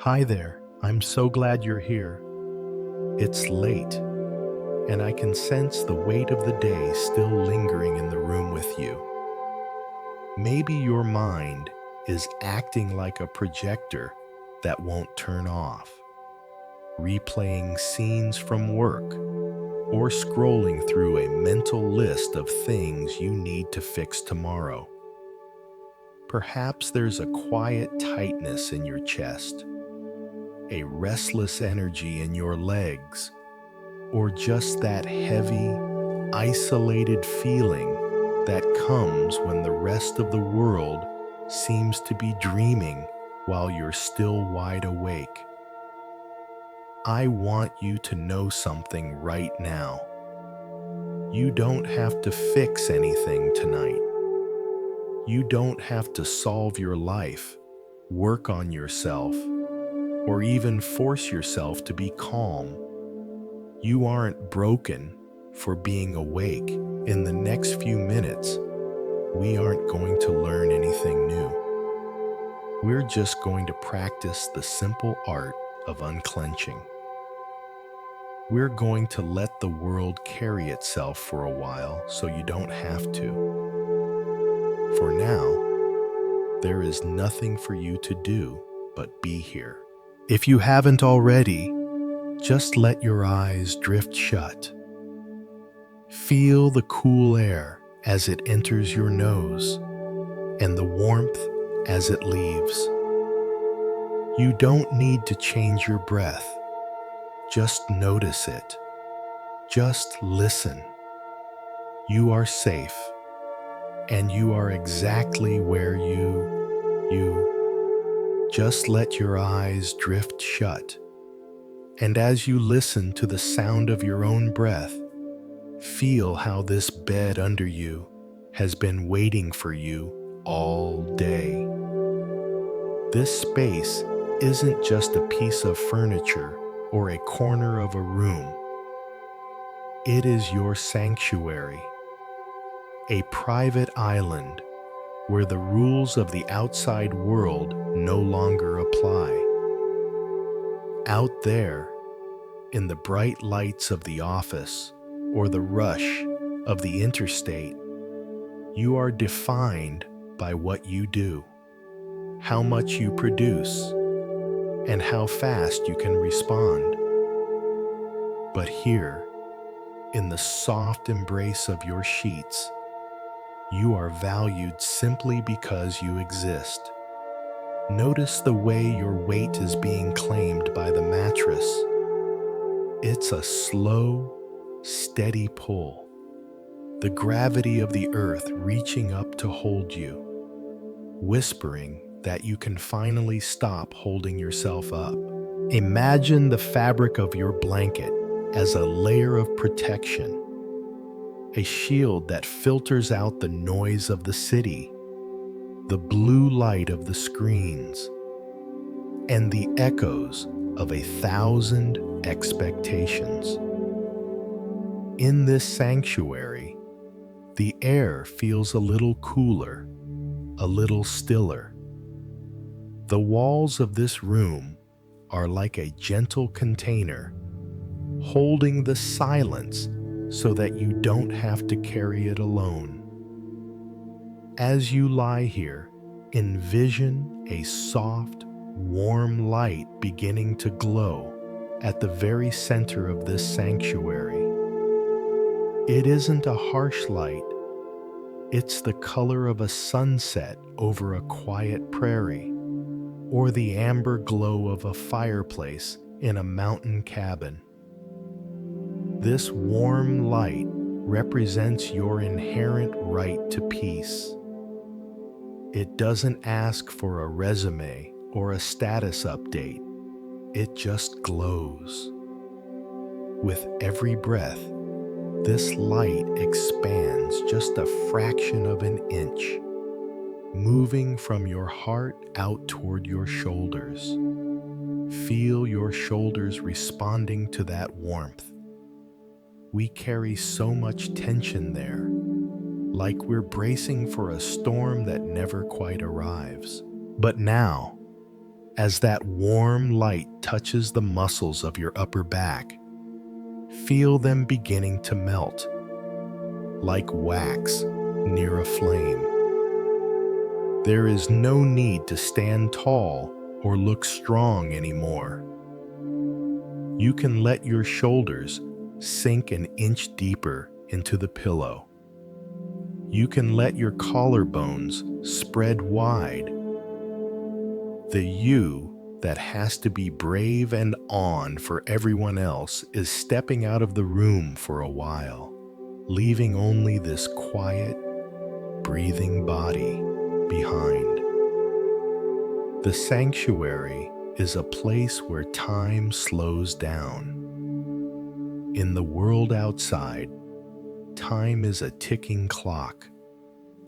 Hi there, I'm so glad you're here. It's late, and I can sense the weight of the day still lingering in the room with you. Maybe your mind is acting like a projector that won't turn off, replaying scenes from work or scrolling through a mental list of things you need to fix tomorrow. Perhaps there's a quiet tightness in your chest, a restless energy in your legs, or just that heavy, isolated feeling that comes when the rest of the world seems to be dreaming while you're still wide awake. I want you to know something right now. You don't have to fix anything tonight. You don't have to solve your life, work on yourself, or even force yourself to be calm. You aren't broken for being awake. In the next few minutes, we aren't going to learn anything new. We're just going to practice the simple art of unclenching. We're going to let the world carry itself for a while so you don't have to. For now, there is nothing for you to do but be here. If you haven't already, just let your eyes drift shut. Feel the cool air as it enters your nose and the warmth as it leaves. You don't need to change your breath. Just notice it. Just listen. You are safe, and you are exactly where you just let your eyes drift shut. And as you listen to the sound of your own breath, feel how this bed under you has been waiting for you all day. This space isn't just a piece of furniture or a corner of a room. It is your sanctuary, a private island where the rules of the outside world no longer apply. Out there, in the bright lights of the office or the rush of the interstate, you are defined by what you do, how much you produce, and how fast you can respond. But here, in the soft embrace of your sheets, you are valued simply because you exist. Notice the way your weight is being claimed by the mattress. It's a slow, steady pull, the gravity of the earth reaching up to hold you, whispering that you can finally stop holding yourself up. Imagine the fabric of your blanket as a layer of protection, a shield that filters out the noise of the city, the blue light of the screens, and the echoes of 1,000 expectations. In this sanctuary, the air feels a little cooler, a little stiller. The walls of this room are like a gentle container, holding the silence so that you don't have to carry it alone. As you lie here, envision a soft, warm light beginning to glow at the very center of this sanctuary. It isn't a harsh light. It's the color of a sunset over a quiet prairie, or the amber glow of a fireplace in a mountain cabin. This warm light represents your inherent right to peace. It doesn't ask for a resume or a status update. It just glows. With every breath, this light expands just a fraction of an inch, moving from your heart out toward your shoulders. Feel your shoulders responding to that warmth. We carry so much tension there, like we're bracing for a storm that never quite arrives. But now, As that warm light touches the muscles of your upper back, feel them beginning to melt, like wax near a flame. There is no need to stand tall or look strong anymore. You can let your shoulders sink an inch deeper into the pillow. You can let your collarbones spread wide. The you that has to be brave and on for everyone else is stepping out of the room for a while, leaving only this quiet, breathing body behind. The sanctuary is a place where time slows down. In the world outside, time is a ticking clock,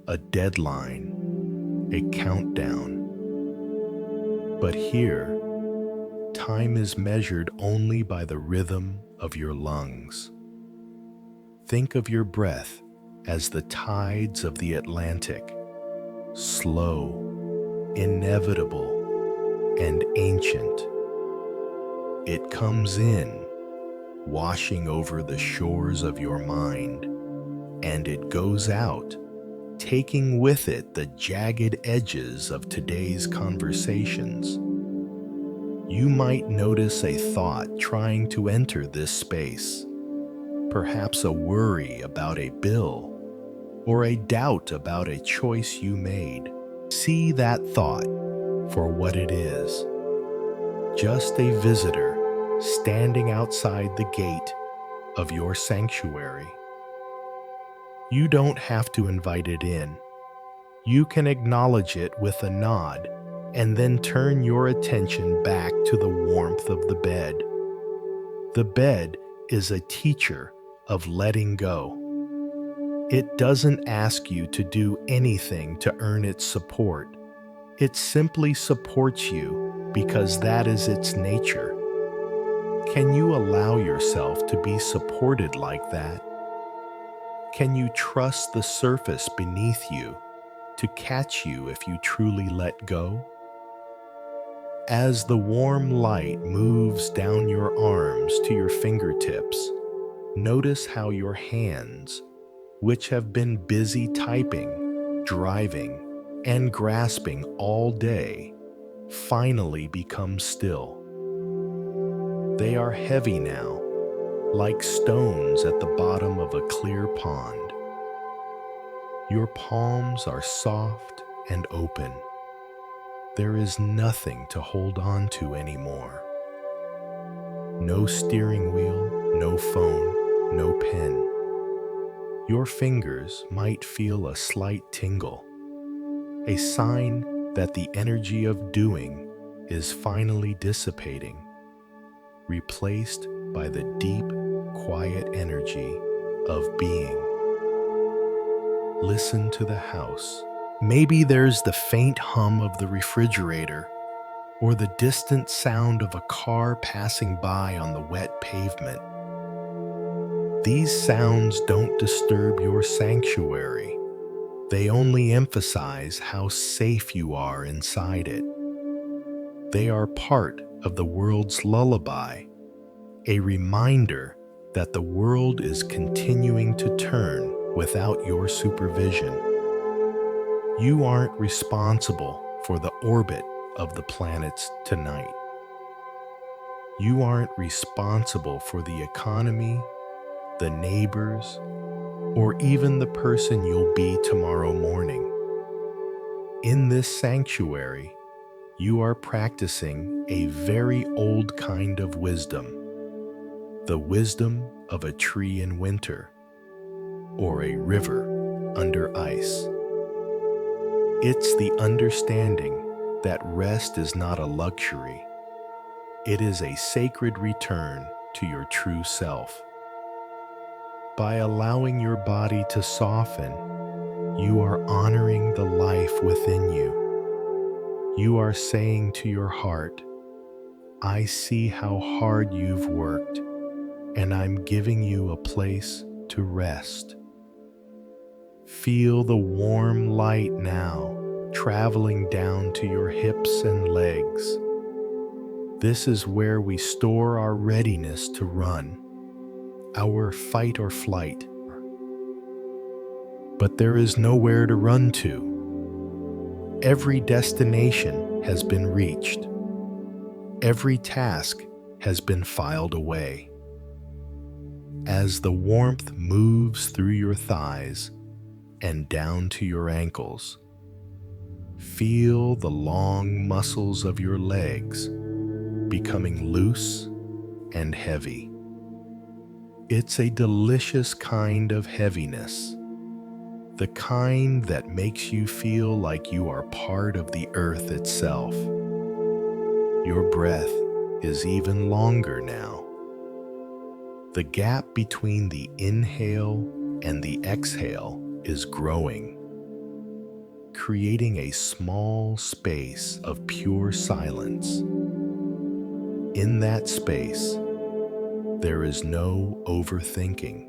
a deadline, a countdown. But here, time is measured only by the rhythm of your lungs. Think of your breath as the tides of the Atlantic, slow, inevitable, and ancient. It comes in, washing over the shores of your mind, and it goes out, taking with it the jagged edges of today's conversations. You might notice a thought trying to enter this space, perhaps a worry about a bill, or a doubt about a choice you made. See that thought for what it is. Just a visitor standing outside the gate of your sanctuary. You don't have to invite it in. You can acknowledge it with a nod and then turn your attention back to the warmth of the bed. The bed is a teacher of letting go. It doesn't ask you to do anything to earn its support. It simply supports you because that is its nature. Can you allow yourself to be supported like that? Can you trust the surface beneath you to catch you if you truly let go? As the warm light moves down your arms to your fingertips, notice how your hands, which have been busy typing, driving, and grasping all day, finally become still. They are heavy now, like stones at the bottom of a clear pond. Your palms are soft and open. There is nothing to hold on to anymore. No steering wheel, no phone, no pen. Your fingers might feel a slight tingle, a sign that the energy of doing is finally dissipating, replaced by the deep, quiet energy of being. Listen to the house. Maybe there's the faint hum of the refrigerator or the distant sound of a car passing by on the wet pavement. These sounds don't disturb your sanctuary. They only emphasize how safe you are inside it. They are part of the world's lullaby, a reminder that the world is continuing to turn without your supervision. You aren't responsible for the orbit of the planets tonight. You aren't responsible for the economy, the neighbors, or even the person you'll be tomorrow morning. In this sanctuary, you are practicing a very old kind of wisdom, the wisdom of a tree in winter, or a river under ice. It's the understanding that rest is not a luxury. It is a sacred return to your true self. By allowing your body to soften, you are honoring the life within you. You are saying to your heart, I see how hard you've worked, and I'm giving you a place to rest. Feel the warm light now traveling down to your hips and legs, This is where we store our readiness to run, our fight or flight. But there is nowhere to run to. Every destination has been reached. Every task has been filed away. As the warmth moves through your thighs and down to your ankles, feel the long muscles of your legs becoming loose and heavy. It's a delicious kind of heaviness, the kind that makes you feel like you are part of the earth itself. Your breath is even longer now. The gap between the inhale and the exhale is growing, creating a small space of pure silence. In that space, there is no overthinking.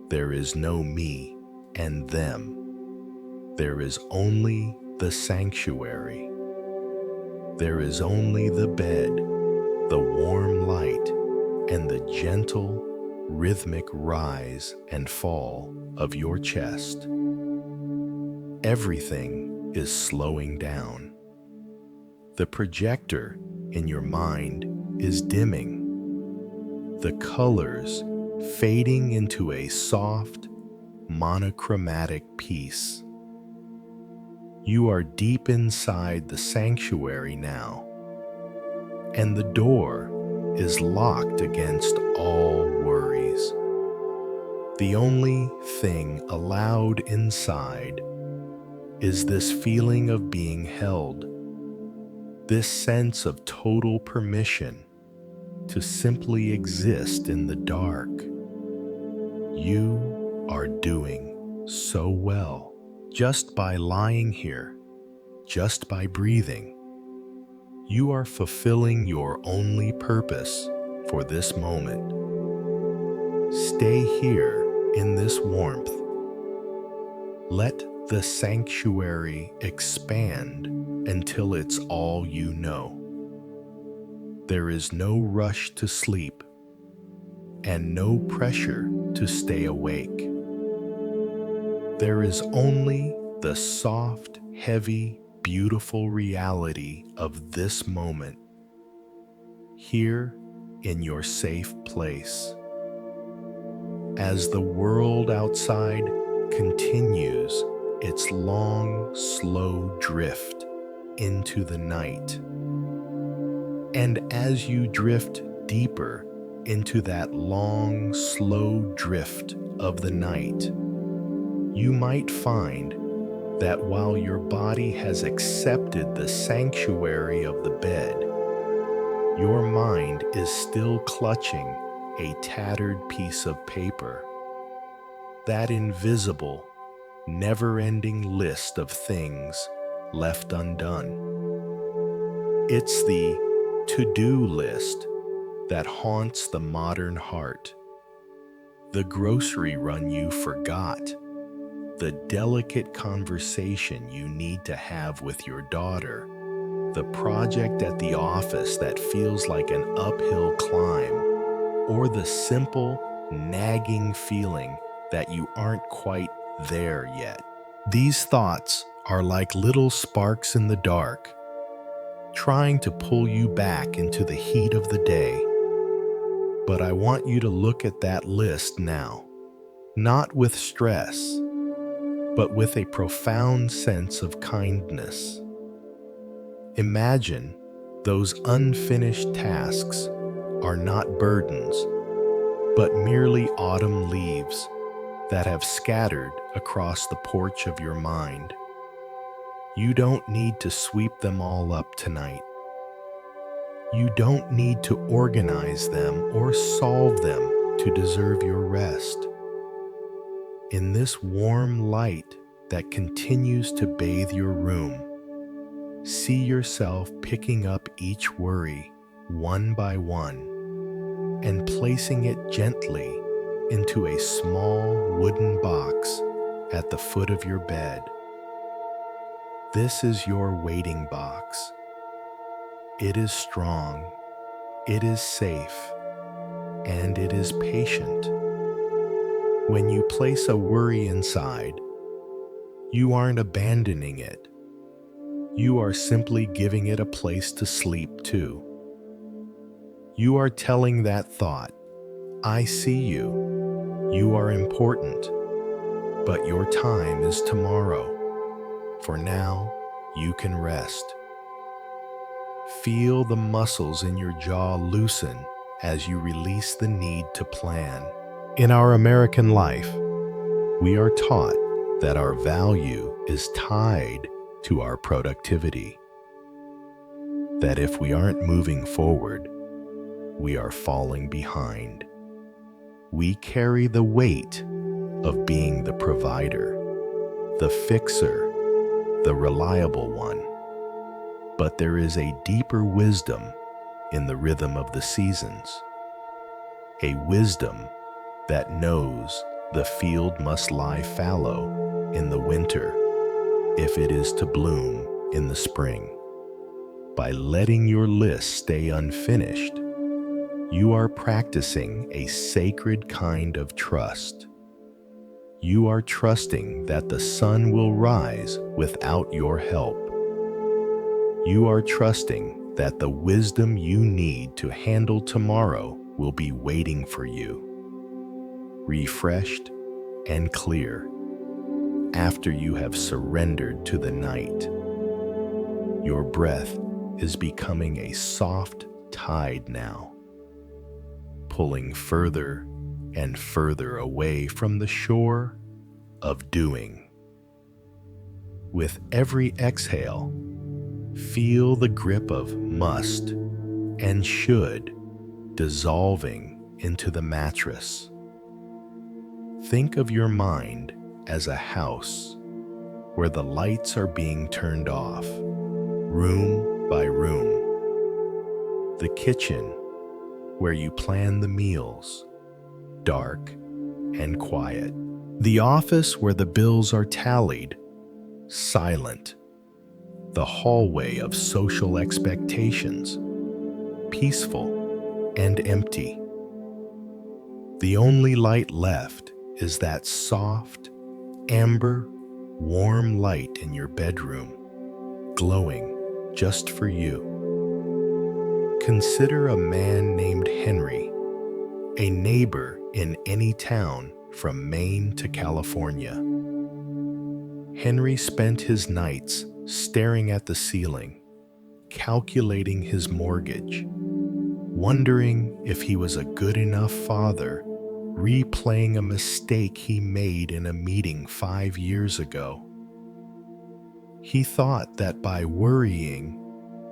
There is no me and them. There is only the sanctuary. There is only the bed, the warm light, and the gentle, rhythmic rise and fall of your chest. Everything is slowing down. The projector in your mind is dimming. The colors fading into a soft, monochromatic peace. You are deep inside the sanctuary now, and the door is locked against all worries. The only thing allowed inside is this feeling of being held, this sense of total permission to simply exist in the dark. You are doing so well just by lying here, just by breathing. You are fulfilling your only purpose for this moment. Stay here in this warmth. Let the sanctuary expand until it's all you know. There is no rush to sleep and no pressure to stay awake. There is only the soft, heavy, beautiful reality of this moment, here in your safe place. As the world outside continues its long, slow drift into the night, and as you drift deeper into that long, slow drift of the night, you might find that while your body has accepted the sanctuary of the bed, your mind is still clutching a tattered piece of paper, that invisible, never-ending list of things left undone. It's the to-do list that haunts the modern heart, the grocery run you forgot, the delicate conversation you need to have with your daughter, the project at the office that feels like an uphill climb, or the simple, nagging feeling that you aren't quite there yet. These thoughts are like little sparks in the dark, trying to pull you back into the heat of the day. But I want you to look at that list now, not with stress, but with a profound sense of kindness. Imagine those unfinished tasks are not burdens, but merely autumn leaves that have scattered across the porch of your mind. You don't need to sweep them all up tonight. You don't need to organize them or solve them to deserve your rest. In this warm light that continues to bathe your room, see yourself picking up each worry one by one and placing it gently into a small wooden box at the foot of your bed. This is your waiting box. It is strong, it is safe, and it is patient. When you place a worry inside, you aren't abandoning it. You are simply giving it a place to sleep too. You are telling that thought, I see you. You are important, but your time is tomorrow. For now, you can rest. Feel the muscles in your jaw loosen as you release the need to plan. In our American life, we are taught that our value is tied to our productivity. That if we aren't moving forward, we are falling behind. We carry the weight of being the provider, the fixer, the reliable one. But there is a deeper wisdom in the rhythm of the seasons, a wisdom that knows the field must lie fallow in the winter if it is to bloom in the spring. By letting your list stay unfinished, you are practicing a sacred kind of trust. You are trusting that the sun will rise without your help. You are trusting that the wisdom you need to handle tomorrow will be waiting for you, refreshed and clear, after you have surrendered to the night. Your breath is becoming a soft tide now, pulling further and further away from the shore of doing. With every exhale, feel the grip of must and should dissolving into the mattress. Think of your mind as a house where the lights are being turned off, room by room. The kitchen, where you plan the meals, dark and quiet. The office where the bills are tallied, silent. The hallway of social expectations, peaceful and empty. The only light left is that soft, amber, warm light in your bedroom, glowing just for you. Consider a man named Henry, a neighbor in any town from Maine to California. Henry spent his nights staring at the ceiling, calculating his mortgage, wondering if he was a good enough father, replaying a mistake he made in a meeting 5 years ago. He thought that by worrying,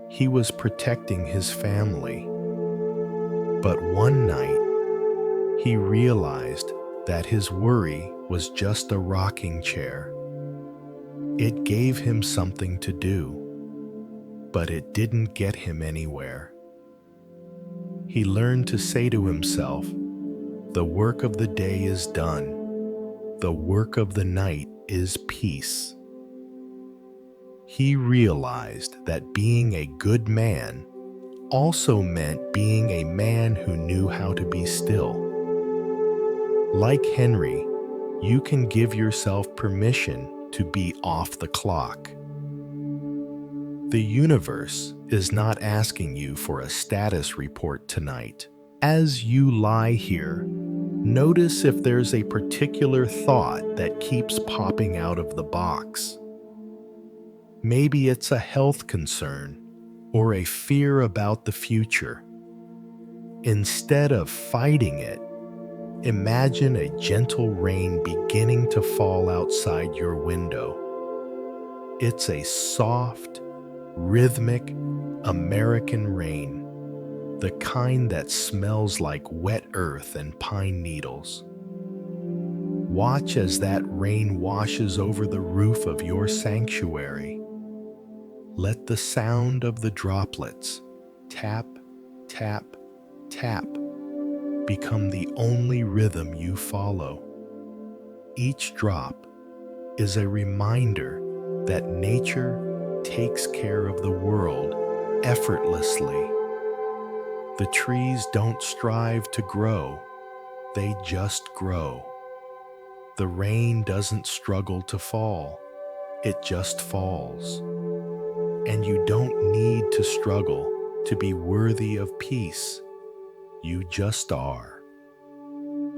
he was protecting his family. But one night, he realized that his worry was just a rocking chair. It gave him something to do, but it didn't get him anywhere. He learned to say to himself, the work of the day is done. The work of the night is peace. He realized that being a good man also meant being a man who knew how to be still. Like Henry, you can give yourself permission to be off the clock. The universe is not asking you for a status report tonight. As you lie here, notice if there's a particular thought that keeps popping out of the box. Maybe it's a health concern or a fear about the future. Instead of fighting it, imagine a gentle rain beginning to fall outside your window. It's a soft, rhythmic, American rain, the kind that smells like wet earth and pine needles. Watch as that rain washes over the roof of your sanctuary. Let the sound of the droplets, tap, tap, tap, become the only rhythm you follow. Each drop is a reminder that nature takes care of the world effortlessly. The trees don't strive to grow, they just grow. The rain doesn't struggle to fall, it just falls. And you don't need to struggle to be worthy of peace. You just are.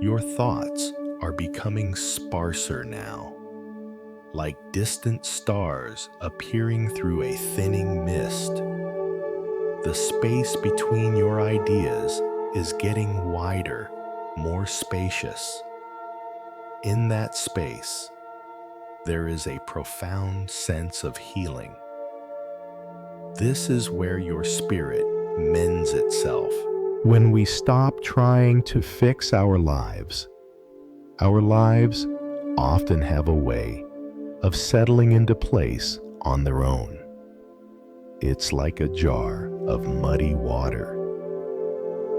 Your thoughts are becoming sparser now, like distant stars appearing through a thinning mist. The space between your ideas is getting wider, more spacious. In that space, there is a profound sense of healing. This is where your spirit mends itself. When we stop trying to fix our lives often have a way of settling into place on their own. It's like a jar of muddy water.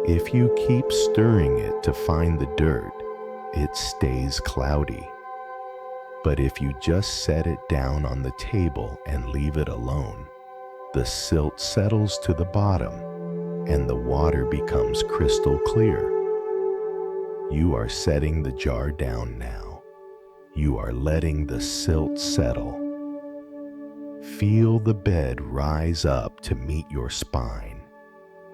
If you keep stirring it to find the dirt, it stays cloudy. But if you just set it down on the table and leave it alone, the silt settles to the bottom and the water becomes crystal clear. You are setting the jar down now. You are letting the silt settle. Feel the bed rise up to meet your spine,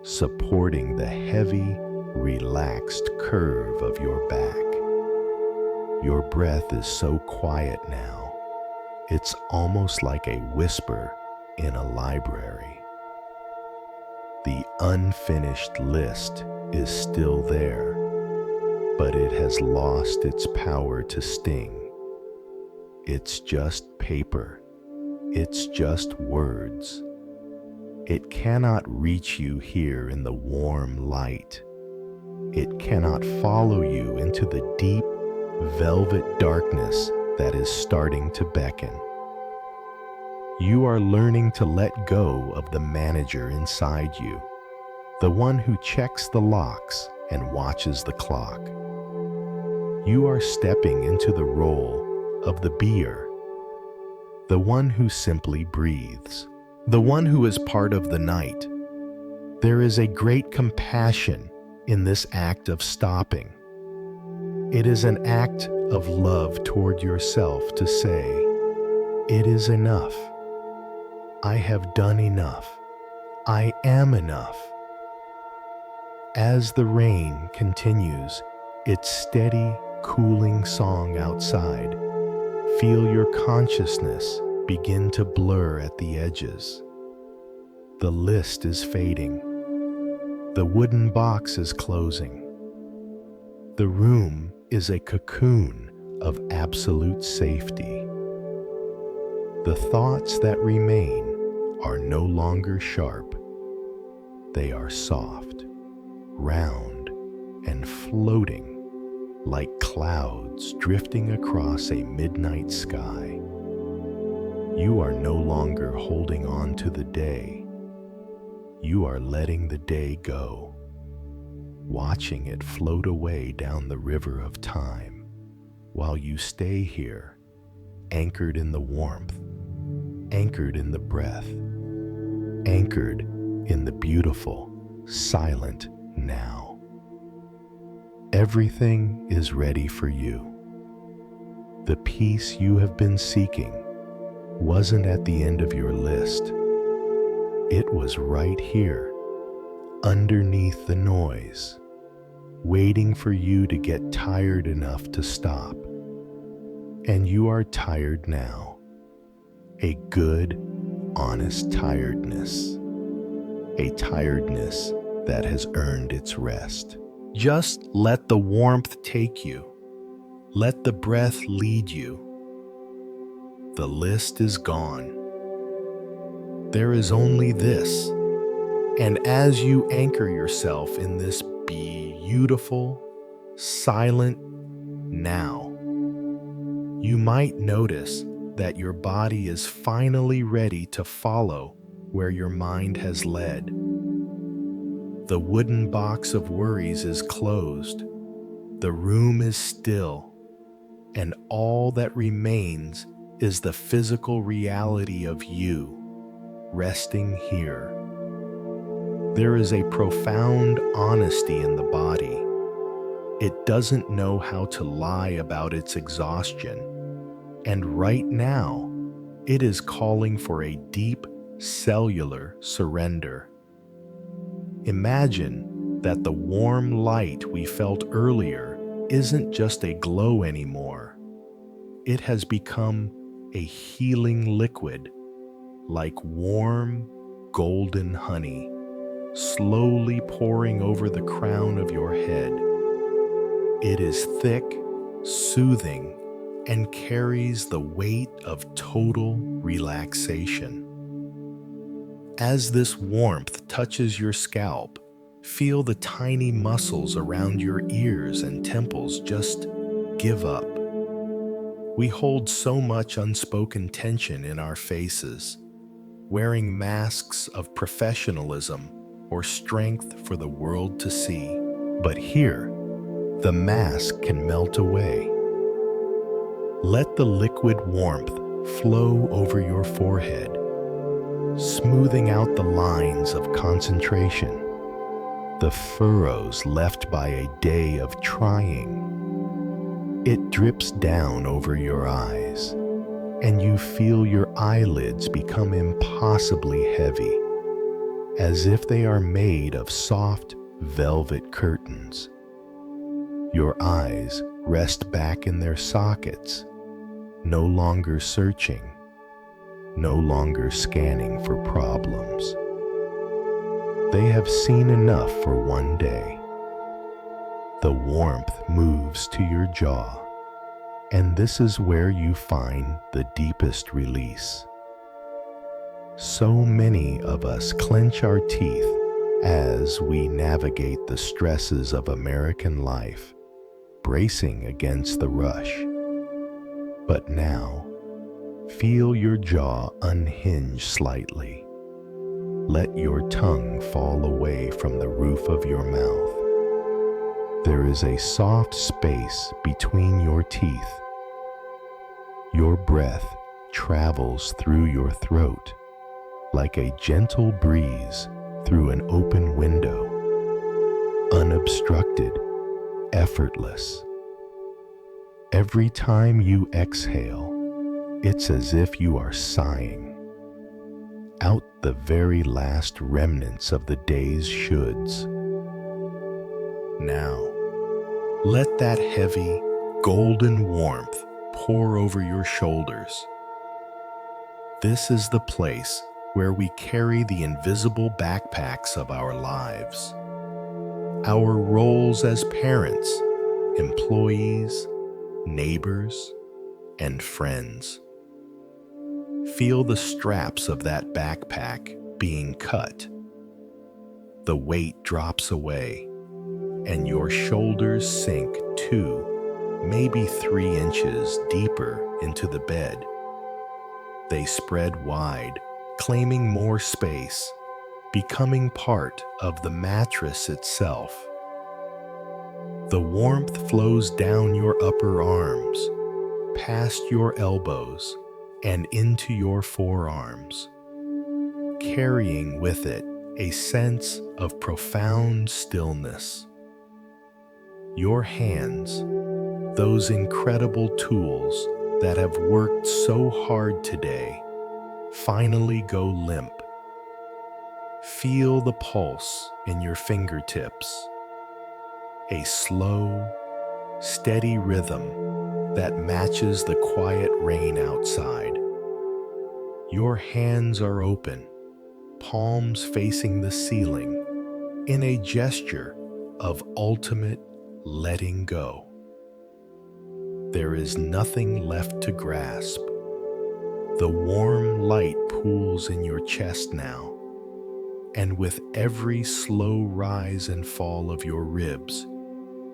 supporting the heavy, relaxed curve of your back. Your breath is so quiet now, it's almost like a whisper in a library. The unfinished list is still there, but it has lost its power to sting. It's just paper. It's just words. It cannot reach you here in the warm light. It cannot follow you into the deep, velvet darkness that is starting to beckon. You are learning to let go of the manager inside you, the one who checks the locks and watches the clock. You are stepping into the role of the beer, the one who simply breathes, the one who is part of the night. There is a great compassion in this act of stopping. It is an act of love toward yourself to say, "It is enough. I have done enough. I am enough." As the rain continues its steady, cooling song outside, feel your consciousness begin to blur at the edges. The list is fading. The wooden box is closing. The room is a cocoon of absolute safety. The thoughts that remain are no longer sharp. They are soft, round, and floating like clouds drifting across a midnight sky. You are no longer holding on to the day. You are letting the day go, watching it float away down the river of time, while you stay here, anchored in the warmth, anchored in the breath, anchored in the beautiful, silent now. Everything is ready for you. The peace you have been seeking wasn't at the end of your list. It was right here, underneath the noise, waiting for you to get tired enough to stop. And you are tired now. A good, honest tiredness. A tiredness that has earned its rest. Just let the warmth take you. Let the breath lead you. The list is gone. There is only this. And as you anchor yourself in this beautiful, silent now, you might notice that your body is finally ready to follow where your mind has led. The wooden box of worries is closed. The room is still. And all that remains is the physical reality of you resting here, There is a profound honesty in the body. It doesn't know how to lie about its exhaustion, and right now, it is calling for a deep cellular surrender. Imagine that the warm light we felt earlier isn't just a glow anymore. It has become a healing liquid, like warm, golden honey, slowly pouring over the crown of your head. It is thick, soothing, and carries the weight of total relaxation. As this warmth touches your scalp, feel the tiny muscles around your ears and temples just give up. We hold so much unspoken tension in our faces, wearing masks of professionalism or strength for the world to see. But here, the mask can melt away. Let the liquid warmth flow over your forehead, smoothing out the lines of concentration, the furrows left by a day of trying. It drips down over your eyes, and you feel your eyelids become impossibly heavy, as if they are made of soft velvet curtains. Your eyes rest back in their sockets, no longer searching, no longer scanning for problems. They have seen enough for one day. The warmth moves to your jaw, and this is where you find the deepest release. So many of us clench our teeth as we navigate the stresses of American life, bracing against the rush. But now, feel your jaw unhinge slightly. Let your tongue fall away from the roof of your mouth. There is a soft space between your teeth. Your breath travels through your throat like a gentle breeze through an open window, unobstructed, effortless. Every time you exhale, it's as if you are sighing out the very last remnants of the day's shoulds. Now, let that heavy, golden warmth pour over your shoulders. This is the place where we carry the invisible backpacks of our lives. Our roles as parents, employees, neighbors, and friends. Feel the straps of that backpack being cut. The weight drops away, and your shoulders sink 2, maybe 3 inches deeper into the bed. They spread wide, claiming more space, becoming part of the mattress itself. The warmth flows down your upper arms, past your elbows, and into your forearms, carrying with it a sense of profound stillness. Your hands, those incredible tools that have worked so hard today, finally go limp. Feel the pulse in your fingertips, a slow, steady rhythm that matches the quiet rain outside. Your hands are open, palms facing the ceiling, in a gesture of ultimate letting go. There is nothing left to grasp. The warm light pools in your chest now, and with every slow rise and fall of your ribs,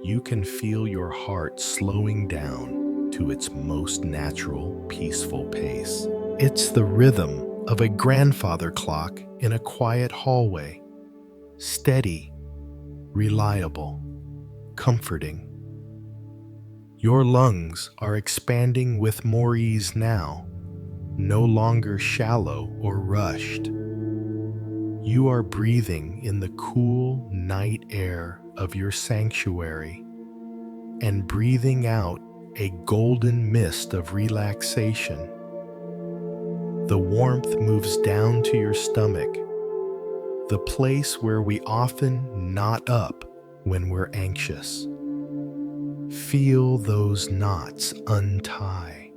you can feel your heart slowing down to its most natural, peaceful pace. It's the rhythm of a grandfather clock in a quiet hallway. Steady, reliable, comforting. Your lungs are expanding with more ease now, no longer shallow or rushed. You are breathing in the cool night air of your sanctuary and breathing out a golden mist of relaxation. The warmth moves down to your stomach, the place where we often knot up when we're anxious. Feel those knots untie.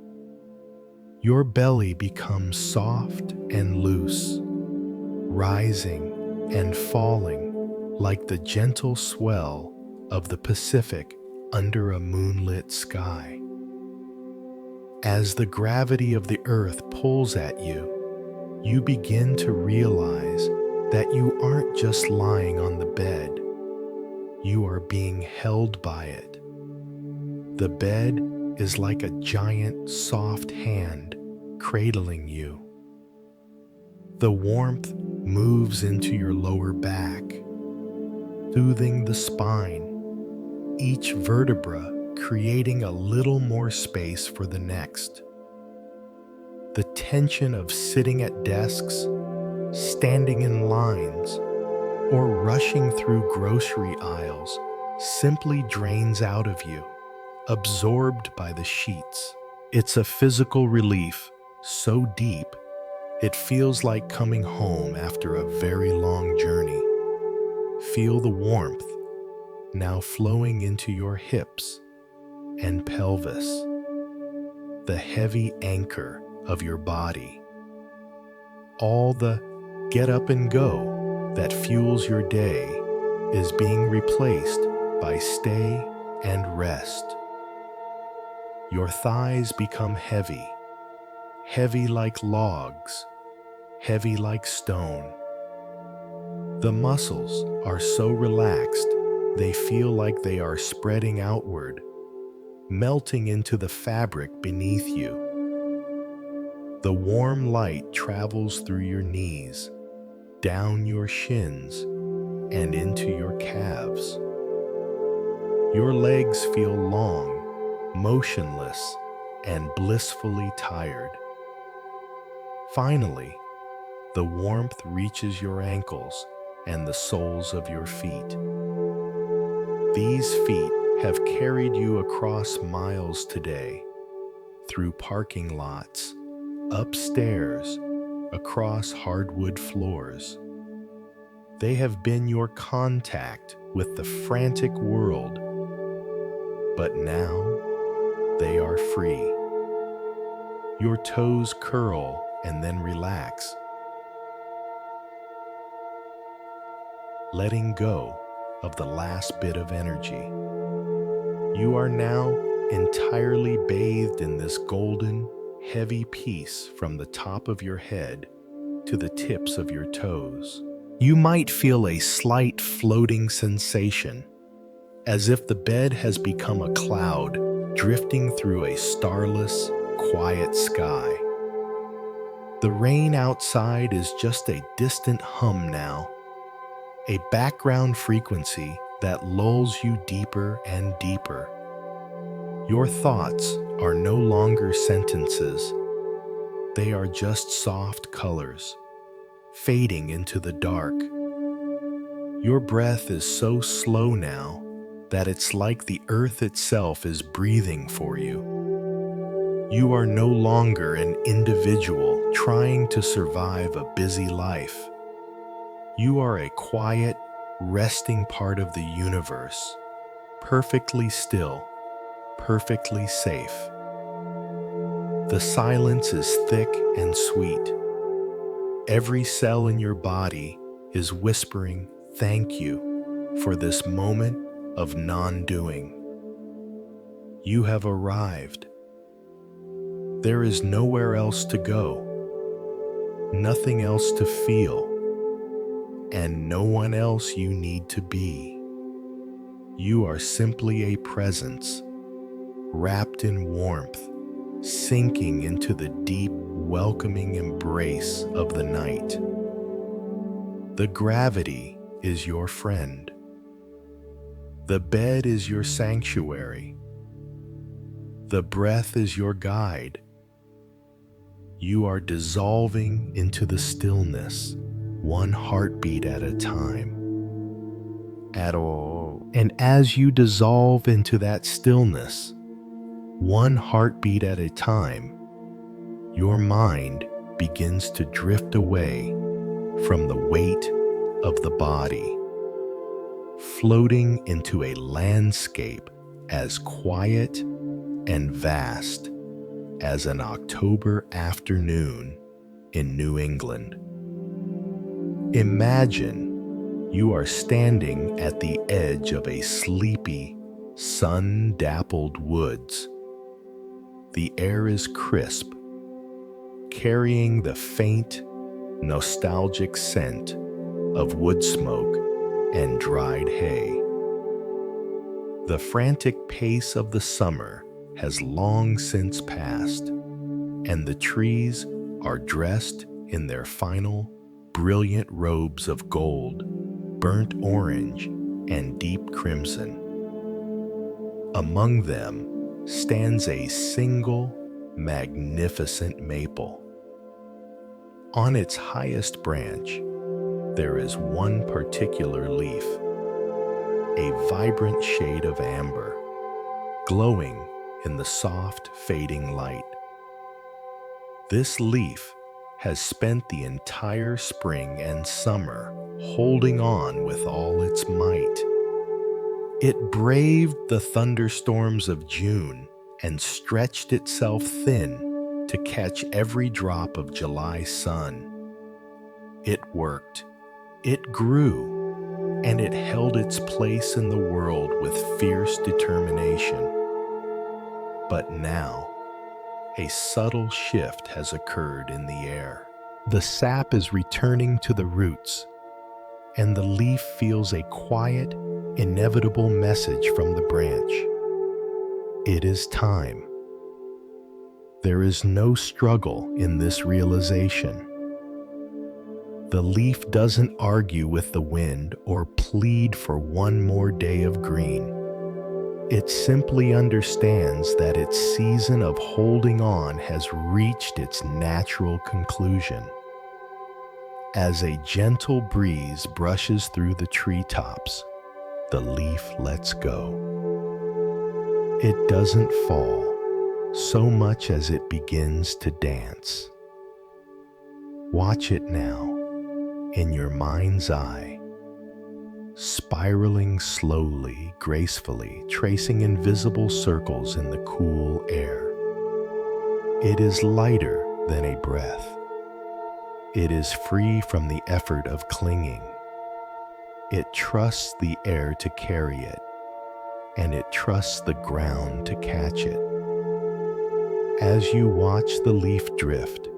Your belly becomes soft and loose, rising and falling like the gentle swell of the Pacific under a moonlit sky. As the gravity of the earth pulls at you, you begin to realize that you aren't just lying on the bed, you are being held by it. The bed is like a giant, soft hand cradling you. The warmth moves into your lower back, soothing the spine, each vertebra creating a little more space for the next. The tension of sitting at desks, standing in lines, or rushing through grocery aisles simply drains out of you, absorbed by the sheets. It's a physical relief so deep it feels like coming home after a very long journey. Feel the warmth now flowing into your hips and pelvis, the heavy anchor of your body. All the get up and go that fuels your day is being replaced by stay and rest. Your thighs become heavy, heavy like logs, heavy like stone. The muscles are so relaxed they feel like they are spreading outward, melting into the fabric beneath you. The warm light travels through your knees, down your shins, and into your calves. Your legs feel long, motionless, and blissfully tired. Finally, the warmth reaches your ankles and the soles of your feet. These feet have carried you across miles today, through parking lots, upstairs, across hardwood floors. They have been your contact with the frantic world, but now they are free. Your toes curl and then relax, letting go of the last bit of energy. You are now entirely bathed in this golden, heavy peace from the top of your head to the tips of your toes. You might feel a slight floating sensation, as if the bed has become a cloud drifting through a starless, quiet sky. The rain outside is just a distant hum now, a background frequency that lulls you deeper and deeper. Your thoughts are no longer sentences. They are just soft colors, fading into the dark. Your breath is so slow now that it's like the earth itself is breathing for you. You are no longer an individual trying to survive a busy life. You are a quiet, resting part of the universe, perfectly still, perfectly safe. The silence is thick and sweet. Every cell in your body is whispering thank you for this moment of non-doing. You have arrived. There is nowhere else to go, nothing else to feel, and no one else you need to be. You are simply a presence, wrapped in warmth, sinking into the deep, welcoming embrace of the night. The gravity is your friend. The bed is your sanctuary. The breath is your guide. You are dissolving into the stillness, one heartbeat at a time. And as you dissolve into that stillness, one heartbeat at a time, your mind begins to drift away from the weight of the body, floating into a landscape as quiet and vast as an October afternoon in New England. Imagine you are standing at the edge of a sleepy, sun-dappled woods. The air is crisp, carrying the faint, nostalgic scent of wood smoke and dried hay. The frantic pace of the summer has long since passed, and the trees are dressed in their final, brilliant robes of gold, burnt orange, and deep crimson. Among them stands a single, magnificent maple. On its highest branch, there is one particular leaf, a vibrant shade of amber, glowing in the soft, fading light. This leaf has spent the entire spring and summer holding on with all its might. It braved the thunderstorms of June and stretched itself thin to catch every drop of July sun. It worked, it grew, and it held its place in the world with fierce determination. But now, a subtle shift has occurred in the air. The sap is returning to the roots, and the leaf feels a quiet, inevitable message from the branch. It is time. There is no struggle in this realization. The leaf doesn't argue with the wind or plead for one more day of green. It simply understands that its season of holding on has reached its natural conclusion. As a gentle breeze brushes through the treetops, the leaf lets go. It doesn't fall so much as it begins to dance. Watch it now, in your mind's eye, spiraling slowly, gracefully, tracing invisible circles in the cool air. It is lighter than a breath. It is free from the effort of clinging. It trusts the air to carry it, and it trusts the ground to catch it. As you watch the leaf drift,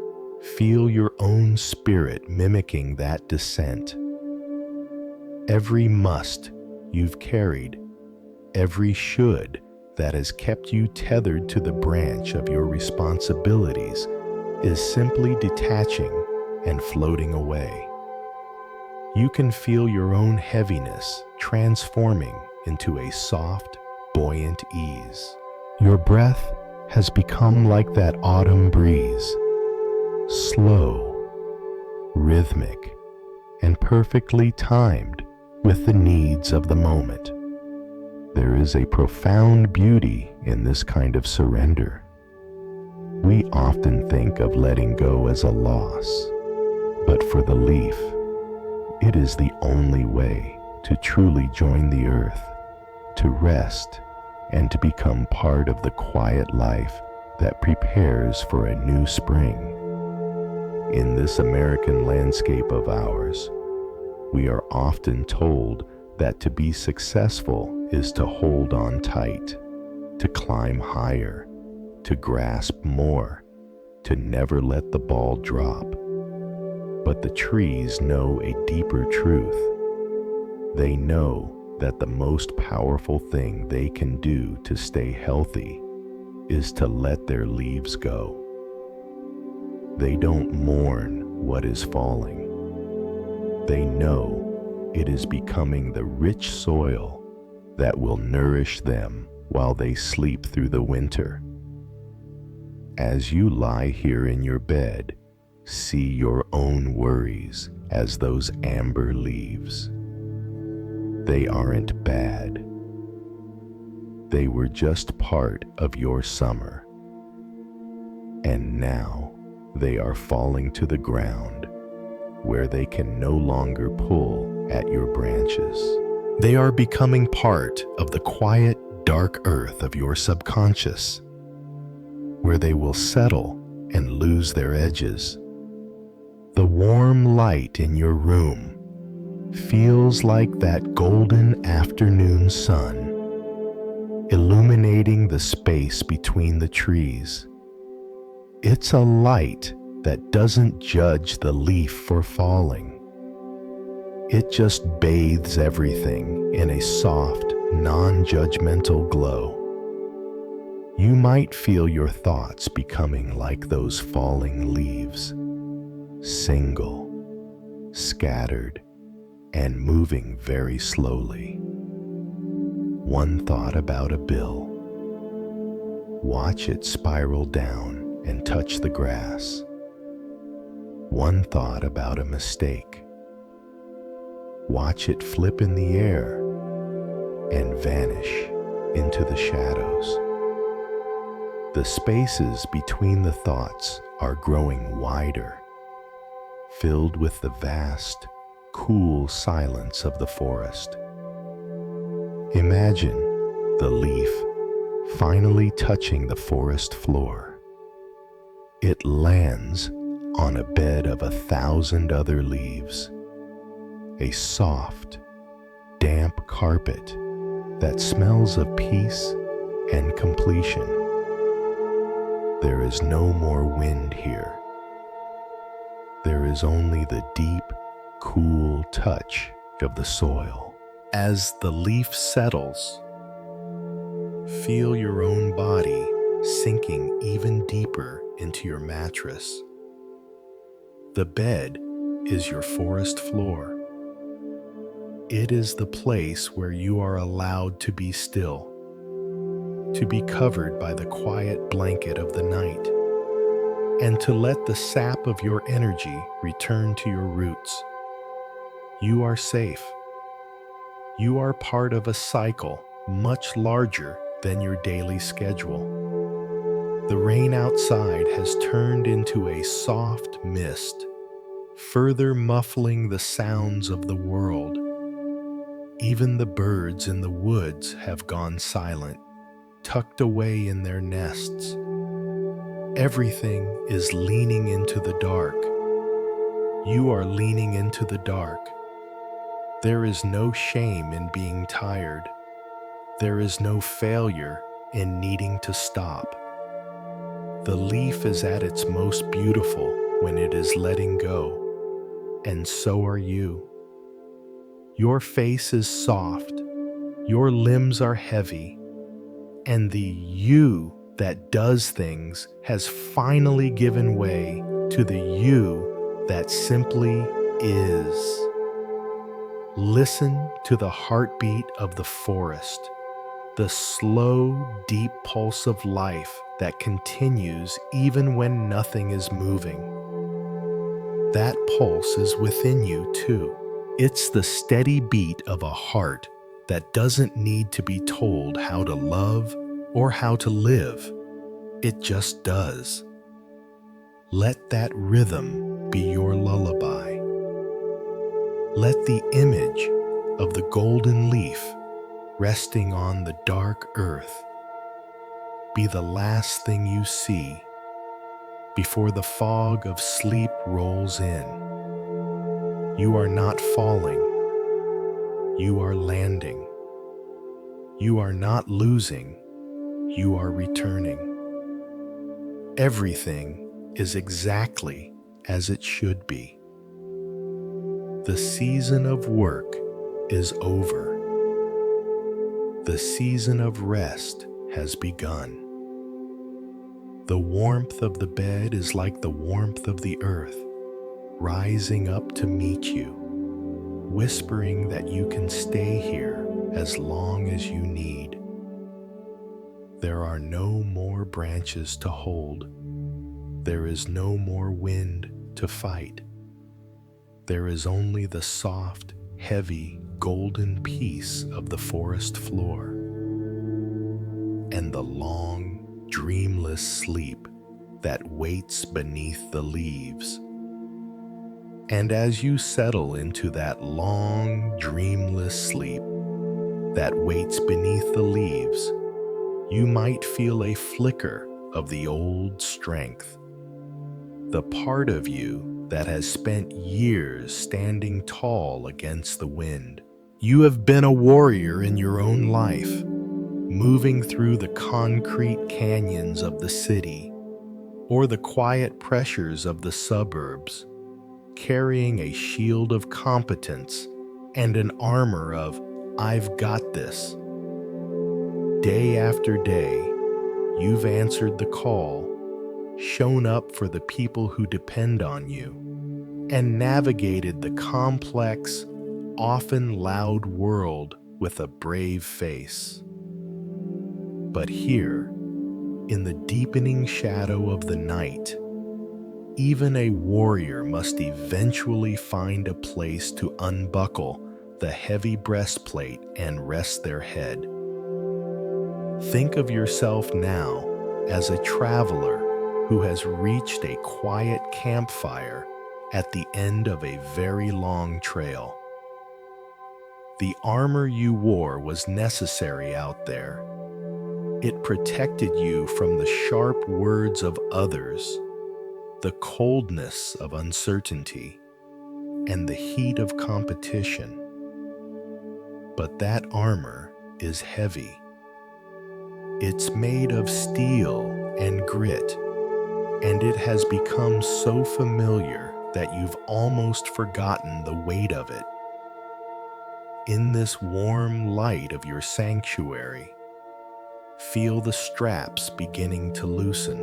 feel your own spirit mimicking that descent. Every must you've carried, every should that has kept you tethered to the branch of your responsibilities is simply detaching and floating away. You can feel your own heaviness transforming into a soft, buoyant ease. Your breath has become like that autumn breeze, slow, rhythmic, and perfectly timed with the needs of the moment. There is a profound beauty in this kind of surrender. We often think of letting go as a loss, but for the leaf, it is the only way to truly join the earth, to rest, and to become part of the quiet life that prepares for a new spring. In this American landscape of ours, we are often told that to be successful is to hold on tight, to climb higher, to grasp more, to never let the ball drop. But the trees know a deeper truth. They know that the most powerful thing they can do to stay healthy is to let their leaves go. They don't mourn what is falling. They know it is becoming the rich soil that will nourish them while they sleep through the winter. As you lie here in your bed, see your own worries memories as those amber leaves. They aren't bad. They were just part of your summer. And now they are falling to the ground where they can no longer pull at your branches. They are becoming part of the quiet, dark earth of your subconscious, where they will settle and lose their edges. The warm light in your room feels like that golden afternoon sun, illuminating the space between the trees. It's a light that doesn't judge the leaf for falling. It just bathes everything in a soft, non-judgmental glow. You might feel your thoughts becoming like those falling leaves, single, scattered, and moving very slowly. One thought about a bill. Watch it spiral down and touch the grass. One thought about a mistake. Watch it flip in the air and vanish into the shadows. The spaces between the thoughts are growing wider, filled with the vast, cool silence of the forest. Imagine the leaf finally touching the forest floor. It lands on a bed of 1,000 other leaves, a soft, damp carpet that smells of peace and completion. There is no more wind here. There is only the deep, cool touch of the soil. As the leaf settles, feel your own body sinking even deeper into your mattress. The bed is your forest floor. It is the place where you are allowed to be still, to be covered by the quiet blanket of the night, and to let the sap of your energy return to your roots. You are safe. You are part of a cycle much larger than your daily schedule. The rain outside has turned into a soft mist, further muffling the sounds of the world. Even the birds in the woods have gone silent, tucked away in their nests. Everything is leaning into the dark. You are leaning into the dark. There is no shame in being tired. There is no failure in needing to stop. The leaf is at its most beautiful when it is letting go, and so are you. Your face is soft, your limbs are heavy, and the you that does things has finally given way to the you that simply is. Listen to the heartbeat of the forest, the slow, deep pulse of life that continues even when nothing is moving. That pulse is within you too. It's the steady beat of a heart that doesn't need to be told how to love or how to live. It just does. Let that rhythm be your lullaby. Let the image of the golden leaf resting on the dark earth be the last thing you see before the fog of sleep rolls in. You are not falling. You are landing. You are not losing. You are returning. Everything is exactly as it should be. The season of work is over. The season of rest has begun. The warmth of the bed is like the warmth of the earth, rising up to meet you, whispering that you can stay here as long as you need. There are no more branches to hold. There is no more wind to fight. There is only the soft, heavy, golden peace of the forest floor and the long, dreamless sleep that waits beneath the leaves. And as you settle into that long, dreamless sleep that waits beneath the leaves, you might feel a flicker of the old strength, the part of you that has spent years standing tall against the wind. You have been a warrior in your own life, moving through the concrete canyons of the city or the quiet pressures of the suburbs, carrying a shield of competence and an armor of "I've got this." Day after day, you've answered the call, shown up for the people who depend on you, and navigated the complex, often loud world with a brave face. But here, in the deepening shadow of the night, even a warrior must eventually find a place to unbuckle the heavy breastplate and rest their head. Think of yourself now as a traveler who has reached a quiet campfire at the end of a very long trail. The armor you wore was necessary out there. It protected you from the sharp words of others, the coldness of uncertainty, and the heat of competition. But that armor is heavy. It's made of steel and grit, and it has become so familiar that you've almost forgotten the weight of it. In this warm light of your sanctuary, feel the straps beginning to loosen.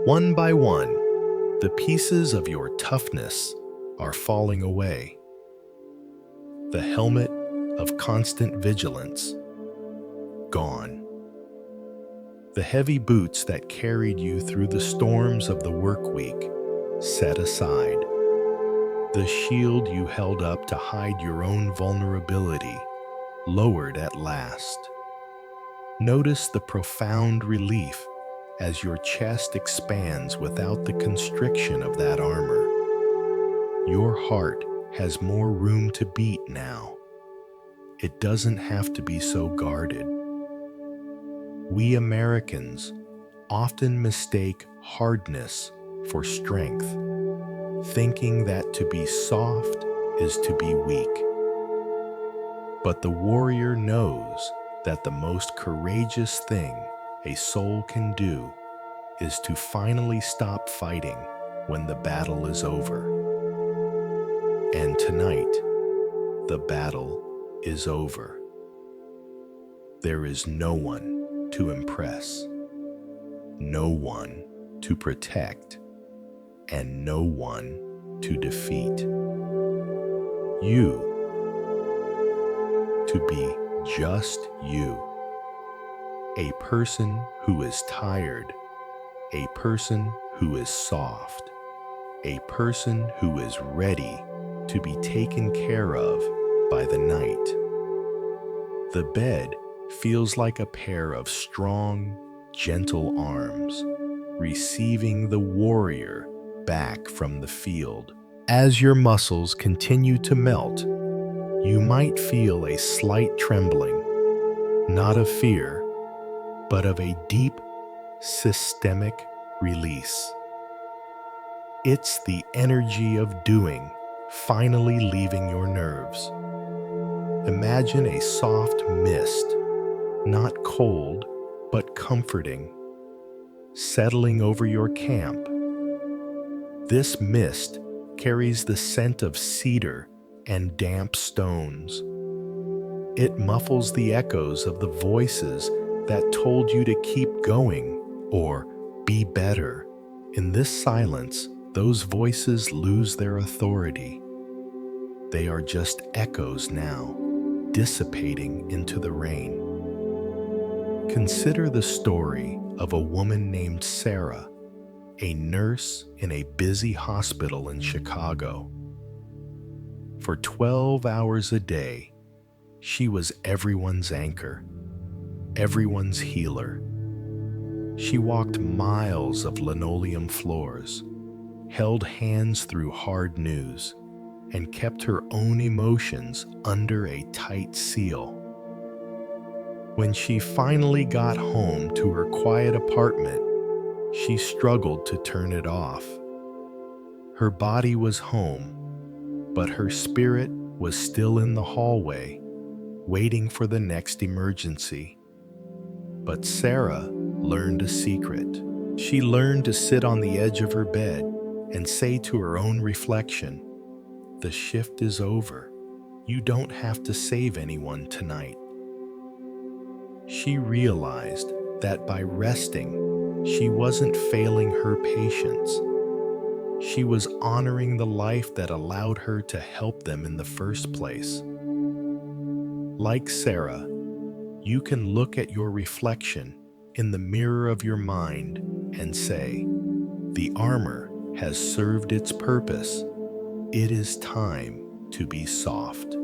One by one, the pieces of your toughness are falling away. The helmet of constant vigilance, gone. The heavy boots that carried you through the storms of the work week, set aside. The shield you held up to hide your own vulnerability, lowered at last. Notice the profound relief as your chest expands without the constriction of that armor. Your heart has more room to beat now. It doesn't have to be so guarded. We Americans often mistake hardness for strength, thinking that to be soft is to be weak. But the warrior knows that the most courageous thing a soul can do is to finally stop fighting when the battle is over. And tonight, the battle is over. There is no one to impress, no one to protect, and no one to defeat. You to be just you, a person who is tired, a person who is soft, a person who is ready to be taken care of by the night. The bed feels like a pair of strong, gentle arms, receiving the warrior back from the field. As your muscles continue to melt, you might feel a slight trembling, not of fear, but of a deep, systemic release. It's the energy of doing finally leaving your nerves. Imagine a soft mist, not cold, but comforting, settling over your camp. This mist carries the scent of cedar and damp stones. It muffles the echoes of the voices that told you to keep going or be better. In this silence, those voices lose their authority. They are just echoes now, dissipating into the rain. Consider the story of a woman named Sarah, a nurse in a busy hospital in Chicago. For 12 hours a day, she was everyone's anchor, everyone's healer. She walked miles of linoleum floors, held hands through hard news, and kept her own emotions under a tight seal. When she finally got home to her quiet apartment, she struggled to turn it off. Her body was home, but her spirit was still in the hallway, waiting for the next emergency. But Sarah learned a secret. She learned to sit on the edge of her bed and say to her own reflection, "The shift is over. You don't have to save anyone tonight." She realized that by resting, she wasn't failing her patients. She was honoring the life that allowed her to help them in the first place. Like Sarah, you can look at your reflection in the mirror of your mind and say, "The armor has served its purpose. It is time to be soft."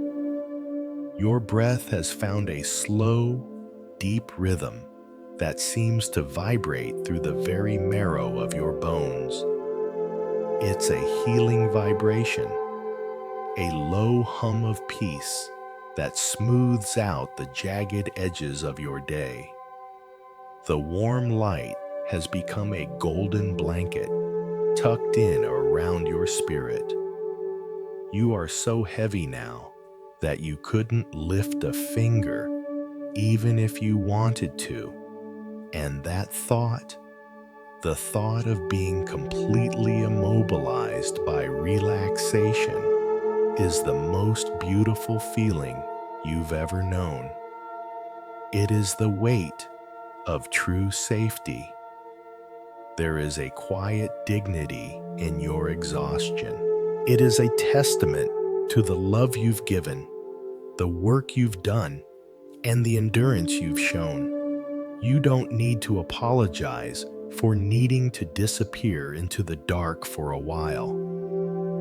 Your breath has found a slow, deep rhythm that seems to vibrate through the very marrow of your bones. It's a healing vibration, a low hum of peace that smooths out the jagged edges of your day. The warm light has become a golden blanket tucked in around your spirit. You are so heavy now that you couldn't lift a finger even if you wanted to. And that thought, the thought of being completely immobilized by relaxation, is the most beautiful feeling you've ever known. It is the weight of true safety. There is a quiet dignity in your exhaustion. It is a testament to the love you've given, the work you've done, and the endurance you've shown. You don't need to apologize for needing to disappear into the dark for a while.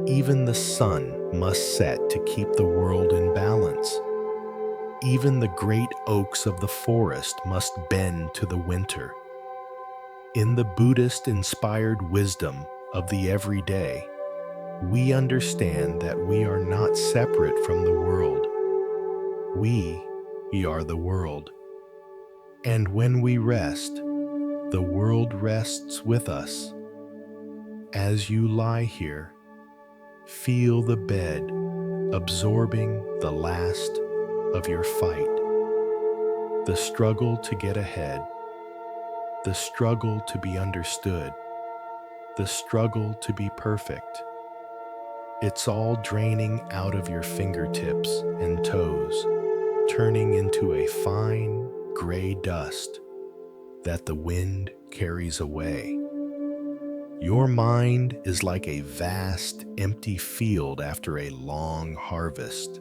Even the sun must set to keep the world in balance. Even the great oaks of the forest must bend to the winter. In the Buddhist-inspired wisdom of the everyday, we understand that we are not separate from the world. We are the world. And when we rest, the world rests with us. As you lie here, feel the bed absorbing the last of your fight. The struggle to get ahead, the struggle to be understood, the struggle to be perfect. It's all draining out of your fingertips and toes, turning into a fine gray dust that the wind carries away. Your mind is like a vast, empty field after a long harvest.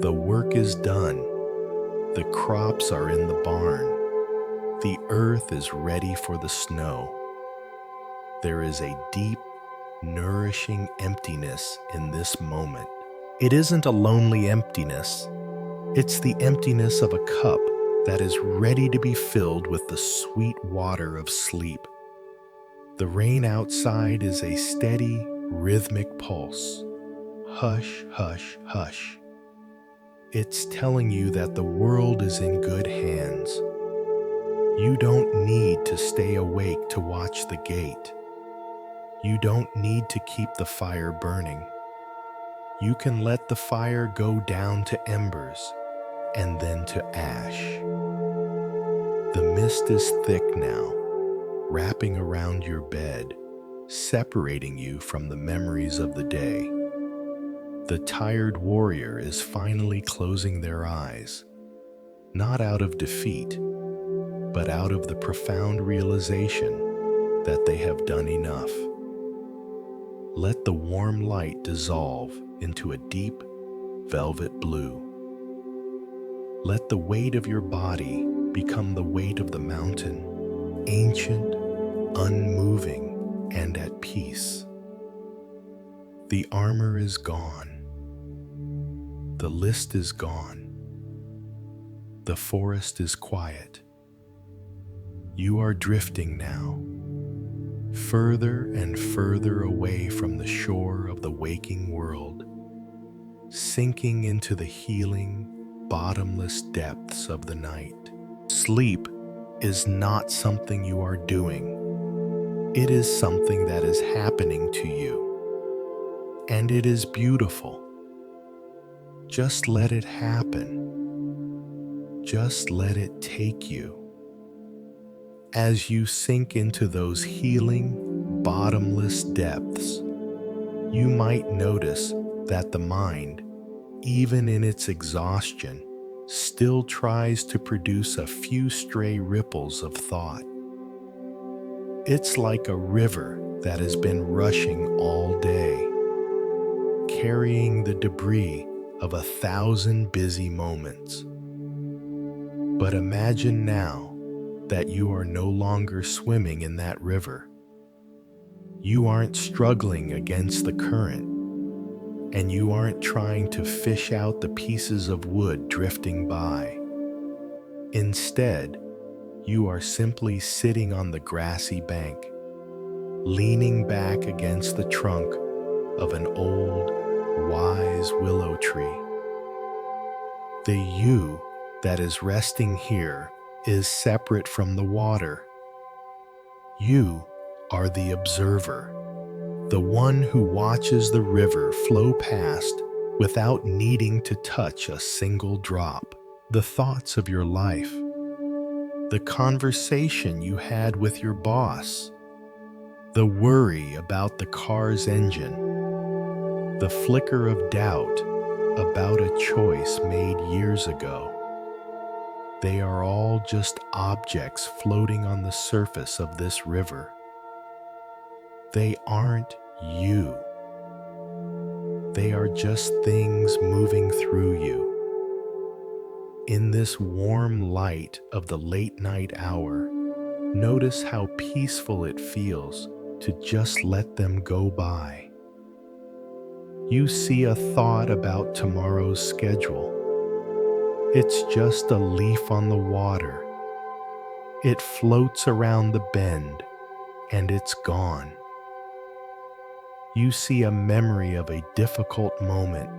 The work is done. The crops are in the barn. The earth is ready for the snow. There is a deep, nourishing emptiness in this moment. It isn't a lonely emptiness. It's the emptiness of a cup that is ready to be filled with the sweet water of sleep. The rain outside is a steady, rhythmic pulse. Hush, hush, hush. It's telling you that the world is in good hands. You don't need to stay awake to watch the gate. You don't need to keep the fire burning. You can let the fire go down to embers and then to ash. The mist is thick now, wrapping around your bed, separating you from the memories of the day. The tired warrior is finally closing their eyes, not out of defeat, but out of the profound realization that they have done enough. Let the warm light dissolve into a deep velvet blue. Let the weight of your body become the weight of the mountain, ancient, unmoving, and at peace. The armor is gone. The list is gone. The forest is quiet. You are drifting now, further and further away from the shore of the waking world, sinking into the healing, bottomless depths of the night. Sleep is not something you are doing. It is something that is happening to you. And it is beautiful. Just let it happen. Just let it take you. As you sink into those healing, bottomless depths, you might notice that the mind, even in its exhaustion, still tries to produce a few stray ripples of thought. It's like a river that has been rushing all day, carrying the debris of 1,000 busy moments. But imagine now that you are no longer swimming in that river. You aren't struggling against the current, and you aren't trying to fish out the pieces of wood drifting by. Instead, you are simply sitting on the grassy bank, leaning back against the trunk of an old, wise willow tree. The you that is resting here is separate from the water. You are the observer, the one who watches the river flow past without needing to touch a single drop. The thoughts of your life, the conversation you had with your boss, the worry about the car's engine, the flicker of doubt about a choice made years ago. They are all just objects floating on the surface of this river. They aren't you. They are just things moving through you. In this warm light of the late night hour, notice how peaceful it feels to just let them go by. You see a thought about tomorrow's schedule. It's just a leaf on the water. It floats around the bend, and it's gone. You see a memory of a difficult moment.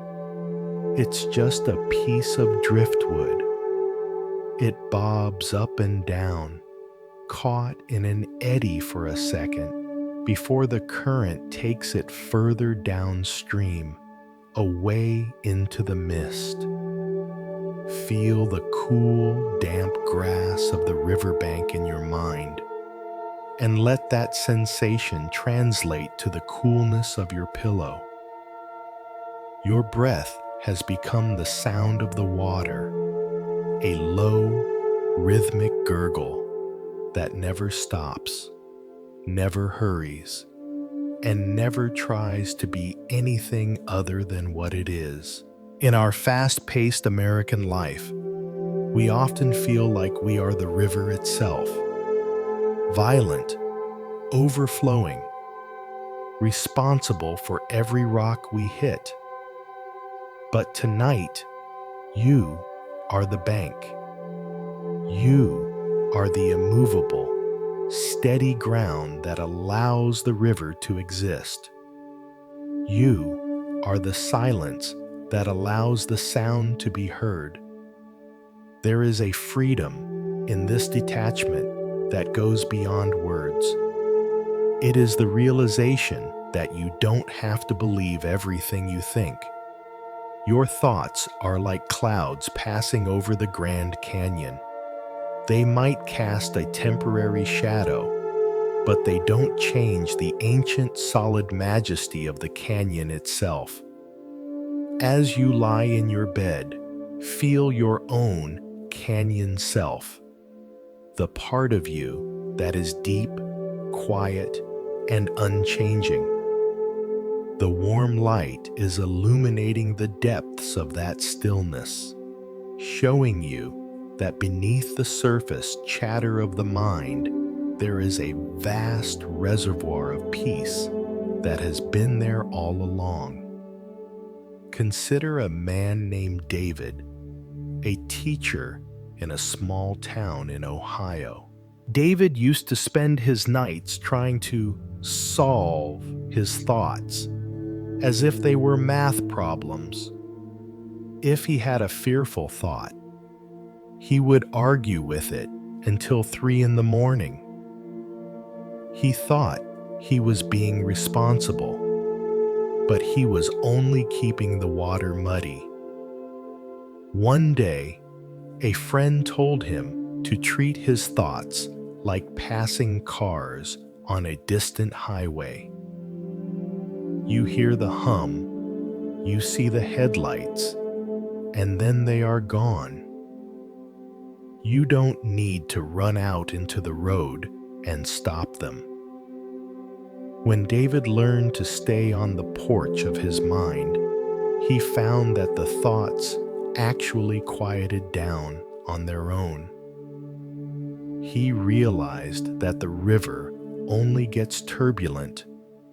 It's just a piece of driftwood. It bobs up and down, caught in an eddy for a second, before the current takes it further downstream, away into the mist. Feel the cool, damp grass of the riverbank in your mind, and let that sensation translate to the coolness of your pillow. Your breath has become the sound of the water, a low, rhythmic gurgle that never stops, never hurries, and never tries to be anything other than what it is. In our fast-paced American life, we often feel like we are the river itself, violent, overflowing, responsible for every rock we hit. But tonight, you are the bank. You are the immovable, steady ground that allows the river to exist. You are the silence that allows the sound to be heard. There is a freedom in this detachment that goes beyond words. It is the realization that you don't have to believe everything you think. Your thoughts are like clouds passing over the Grand Canyon. They might cast a temporary shadow, but they don't change the ancient, solid majesty of the canyon itself. As you lie in your bed, feel your own canyon self, the part of you that is deep, quiet, and unchanging. The warm light is illuminating the depths of that stillness, showing you that beneath the surface chatter of the mind, there is a vast reservoir of peace that has been there all along. consider a man named David, a teacher in a small town in Ohio. David used to spend his nights trying to solve his thoughts as if they were math problems. If he had a fearful thought, he would argue with it until 3 in the morning. He thought he was being responsible, but he was only keeping the water muddy. One day, a friend told him to treat his thoughts like passing cars on a distant highway. You hear the hum, you see the headlights, and then they are gone. You don't need to run out into the road and stop them. When David learned to stay on the porch of his mind, he found that the thoughts actually quieted down on their own. He realized that the river only gets turbulent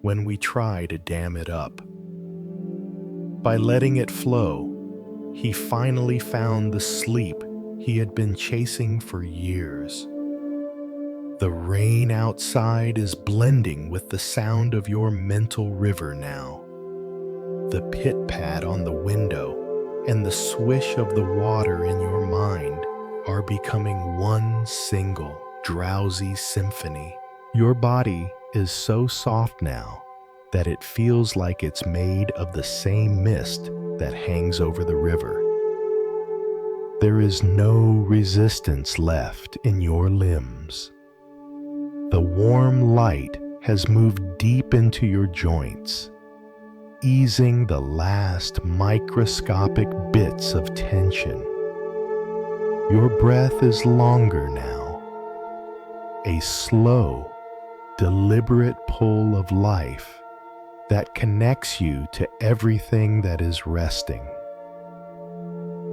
when we try to dam it up. By letting it flow, he finally found the sleep he had been chasing for years. The rain outside is blending with the sound of your mental river now. The pit-pat on the window and the swish of the water in your mind are becoming one single drowsy symphony. Your body is so soft now that it feels like it's made of the same mist that hangs over the river. There is no resistance left in your limbs. The warm light has moved deep into your joints, easing the last microscopic bits of tension. Your breath is longer now, a slow, deliberate pull of life that connects you to everything that is resting.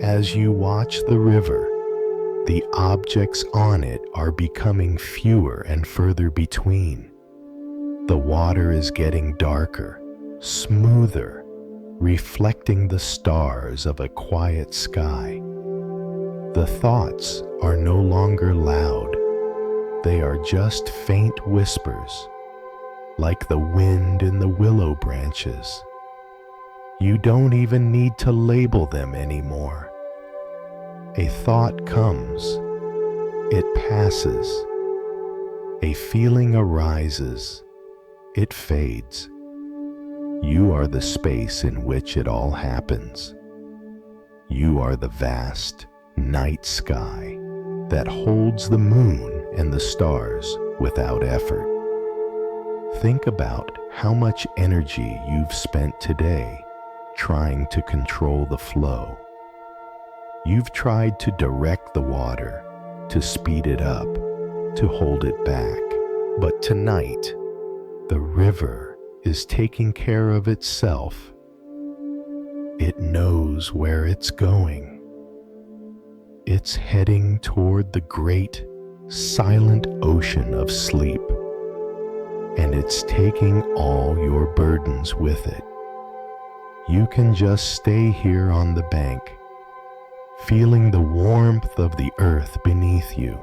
As you watch the river, the objects on it are becoming fewer and further between. The water is getting darker, smoother, reflecting the stars of a quiet sky. The thoughts are no longer loud. They are just faint whispers, like the wind in the willow branches. You don't even need to label them anymore. A thought comes, it passes. A feeling arises, it fades. You are the space in which it all happens. You are the vast night sky that holds the moon and the stars without effort. Think about how much energy you've spent today trying to control the flow. You've tried to direct the water, to speed it up, to hold it back. But tonight, the river is taking care of itself. It knows where it's going. It's heading toward the great, silent ocean of sleep, and it's taking all your burdens with it. You can just stay here on the bank, feeling the warmth of the earth beneath you,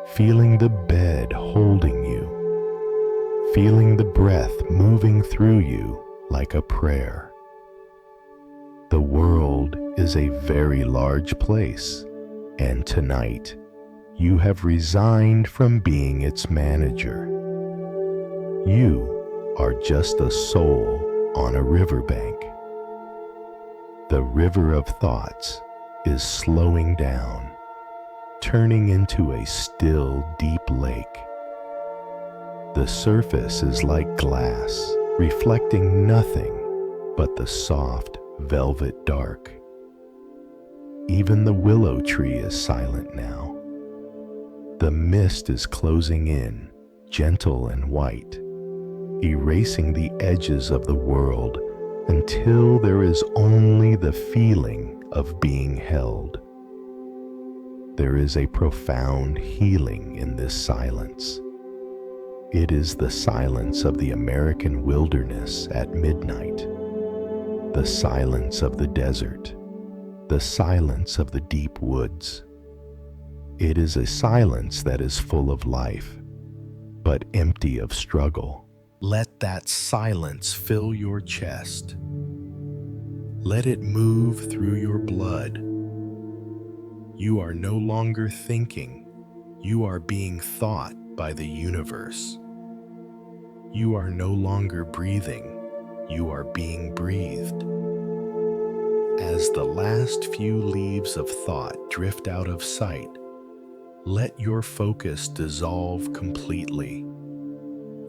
feeling the bed holding you, feeling the breath moving through you like a prayer. The world is a very large place, and tonight you have resigned from being its manager. You are just a soul on a riverbank. The river of thoughts is slowing down, turning into a still, deep lake. The surface is like glass, reflecting nothing but the soft, velvet dark. Even the willow tree is silent now. The mist is closing in, gentle and white, erasing the edges of the world until there is only the feeling of being held. There is a profound healing in this silence. It is the silence of the American wilderness at midnight. the silence of the desert, the silence of the deep woods. It is a silence that is full of life, but empty of struggle. Let that silence fill your chest. Let it move through your blood. You are no longer thinking. You are being thought by the universe. You are no longer breathing. You are being breathed. As the last few leaves of thought drift out of sight, let your focus dissolve completely.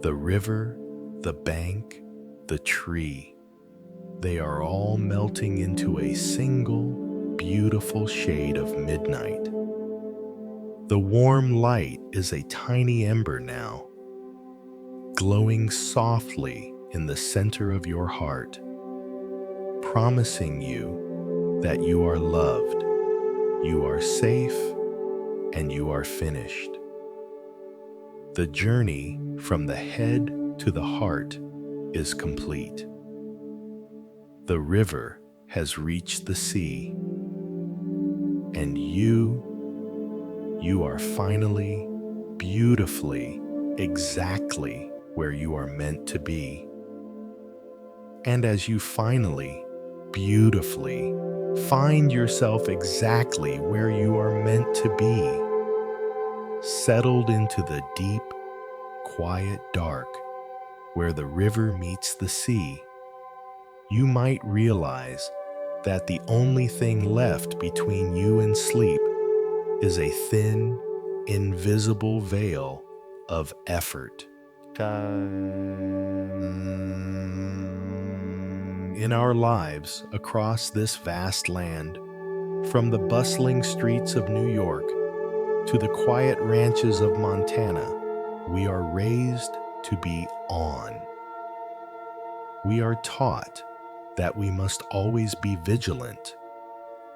The river, the bank, the tree, they are all melting into a single, beautiful shade of midnight. The warm light is a tiny ember now, glowing softly in the center of your heart, promising you that you are loved, you are safe, and you are finished. The journey from the head to the heart is complete. The river has reached the sea, and you are finally, beautifully, exactly where you are meant to be. And as you finally, beautifully, find yourself exactly where you are meant to be, settled into the deep, quiet dark where the river meets the sea, you might realize that the only thing left between you and sleep is a thin, invisible veil of effort. In our lives across this vast land, from the bustling streets of New York to the quiet ranches of Montana, we are raised to be on. We are taught that we must always be vigilant,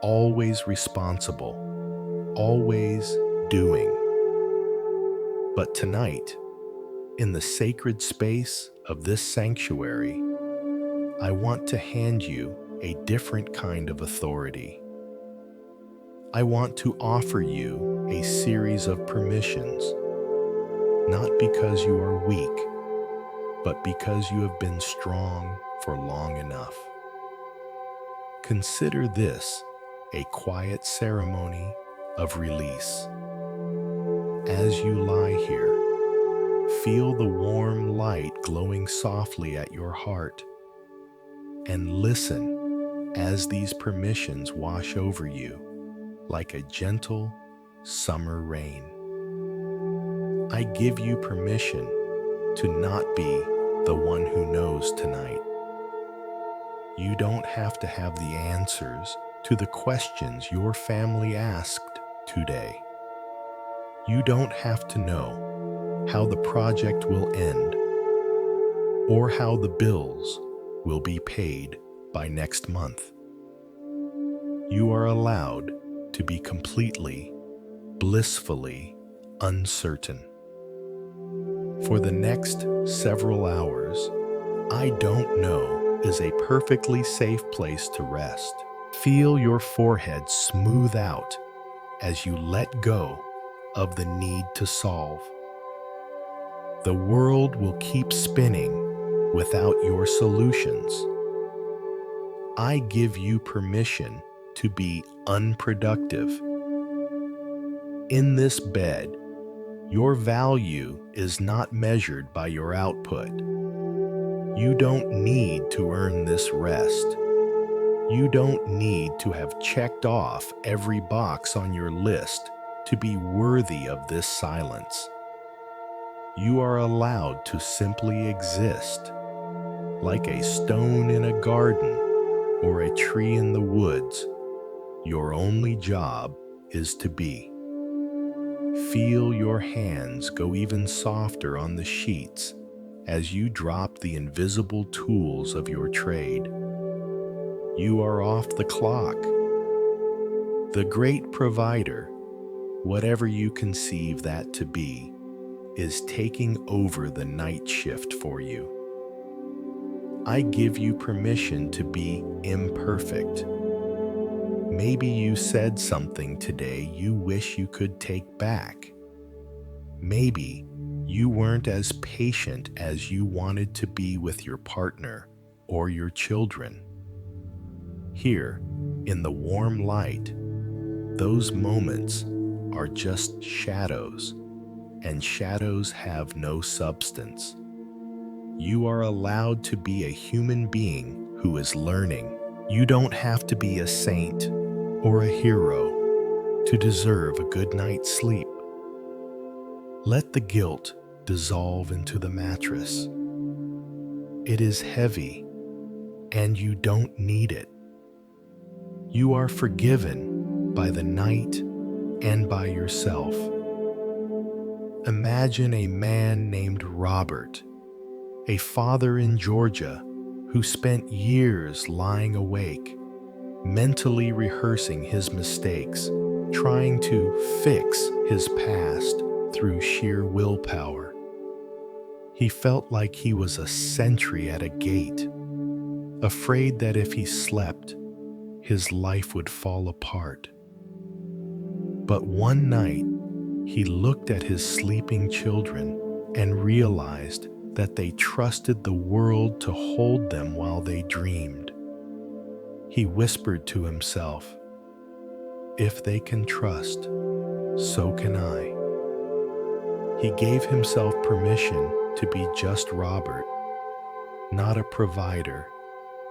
always responsible, always doing. But tonight, in the sacred space of this sanctuary, I want to hand you a different kind of authority. I want to offer you a series of permissions, not because you are weak, but because you have been strong for long enough. Consider this a quiet ceremony of release. As you lie here, feel the warm light glowing softly at your heart, and listen as these permissions wash over you like a gentle summer rain. I give you permission to not be the one who knows tonight. You don't have to have the answers to the questions your family asked today. You don't have to know how the project will end or how the bills will be paid by next month. You are allowed to be completely, blissfully uncertain. For the next several hours, I don't know is a perfectly safe place to rest. Feel your forehead smooth out as you let go of the need to solve. The world will keep spinning without your solutions. I give you permission to be unproductive. In this bed, your value is not measured by your output. You don't need to earn this rest. You don't need to have checked off every box on your list to be worthy of this silence. You are allowed to simply exist, like a stone in a garden or a tree in the woods. Your only job is to be. Feel your hands go even softer on the sheets as you drop the invisible tools of your trade. You are off the clock. The great provider, whatever you conceive that to be, is taking over the night shift for you. I give you permission to be imperfect. Maybe you said something today you wish you could take back. Maybe you weren't as patient as you wanted to be with your partner or your children. Here, in the warm light, those moments are just shadows, and shadows have no substance. You are allowed to be a human being who is learning. You don't have to be a saint or a hero to deserve a good night's sleep. Let the guilt dissolve into the mattress. It is heavy, and you don't need it. You are forgiven by the night and by yourself. Imagine a man named Robert, a father in Georgia who spent years lying awake, mentally rehearsing his mistakes, trying to fix his past through sheer willpower. He felt like he was a sentry at a gate, afraid that if he slept, his life would fall apart. But one night, he looked at his sleeping children and realized that they trusted the world to hold them while they dreamed. He whispered to himself, "If they can trust, so can I." He gave himself permission to be just Robert, not a provider,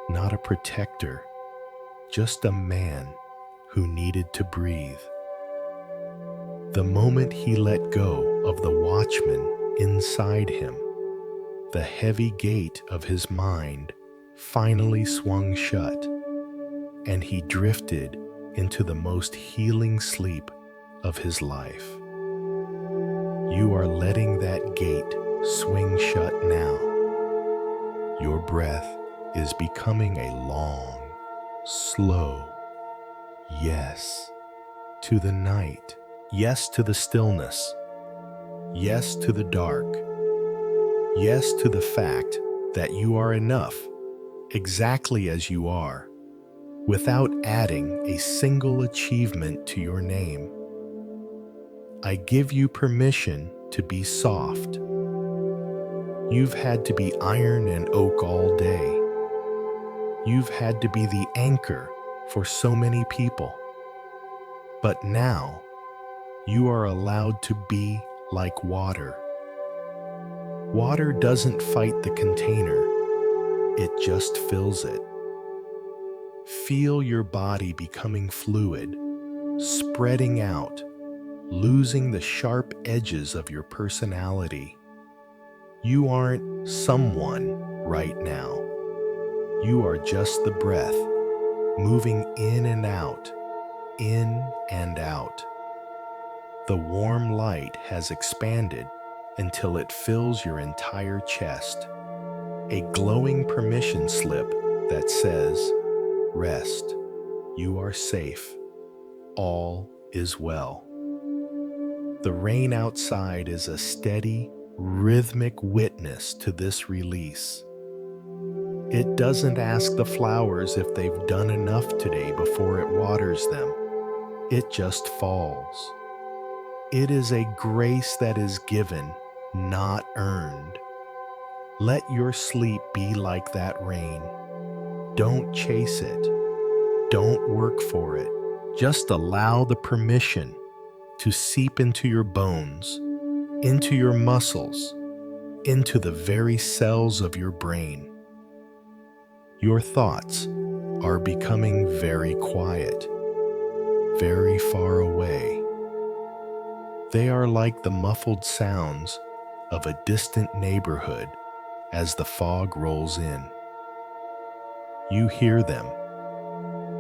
not a protector, just a man who needed to breathe. The moment he let go of the watchman inside him, the heavy gate of his mind finally swung shut, and he drifted into the most healing sleep of his life. You are letting that gate swing shut now. Your breath is becoming a long, slow yes to the night, yes to the stillness, yes to the dark, yes to the fact that you are enough exactly as you are, without adding a single achievement to your name. I give you permission to be soft. You've had to be iron and oak all day. You've had to be the anchor for so many people. But now, you are allowed to be like water. Water doesn't fight the container, it just fills it. Feel your body becoming fluid, spreading out, losing the sharp edges of your personality. You aren't someone right now. You are just the breath, moving in and out, in and out. The warm light has expanded until it fills your entire chest. A glowing permission slip that says, "Rest, you are safe, all is well." The rain outside is a steady, rhythmic witness to this release. It doesn't ask the flowers if they've done enough today before it waters them. It just falls. It is a grace that is given, not earned. Let your sleep be like that rain. Don't chase it. Don't work for it. Just allow the permission to seep into your bones, into your muscles, into the very cells of your brain. Your thoughts are becoming very quiet, very far away. They are like the muffled sounds of a distant neighborhood as the fog rolls in. You hear them,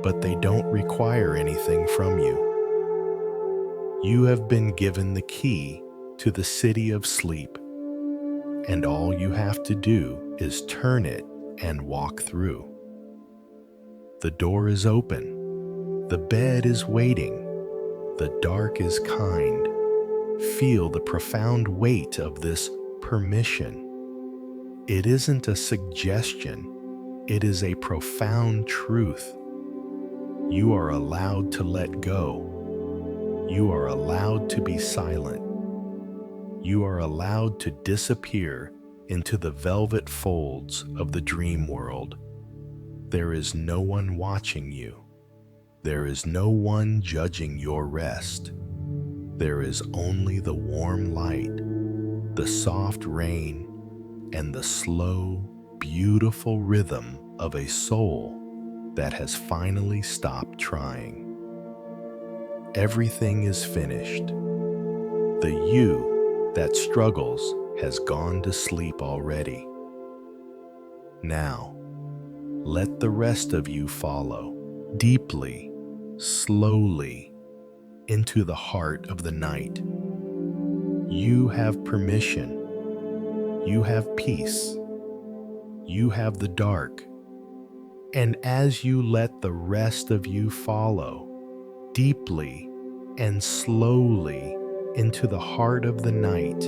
but they don't require anything from you. You have been given the key to the city of sleep, and all you have to do is turn it and walk through. The door is open. The bed is waiting. The dark is kind. Feel the profound weight of this permission. It isn't a suggestion, It is a profound truth. You are allowed to let go. You are allowed to be silent. You are allowed to disappear into the velvet folds of the dream world. There is no one watching you. There is no one judging your rest. There is only the warm light, the soft rain, and the slow, beautiful rhythm of a soul that has finally stopped trying. Everything is finished. The you that struggles has gone to sleep already. Now, let the rest of you follow deeply, slowly, into the heart of the night. You have permission. You have peace. You have the dark. And as you let the rest of you follow deeply and slowly into the heart of the night,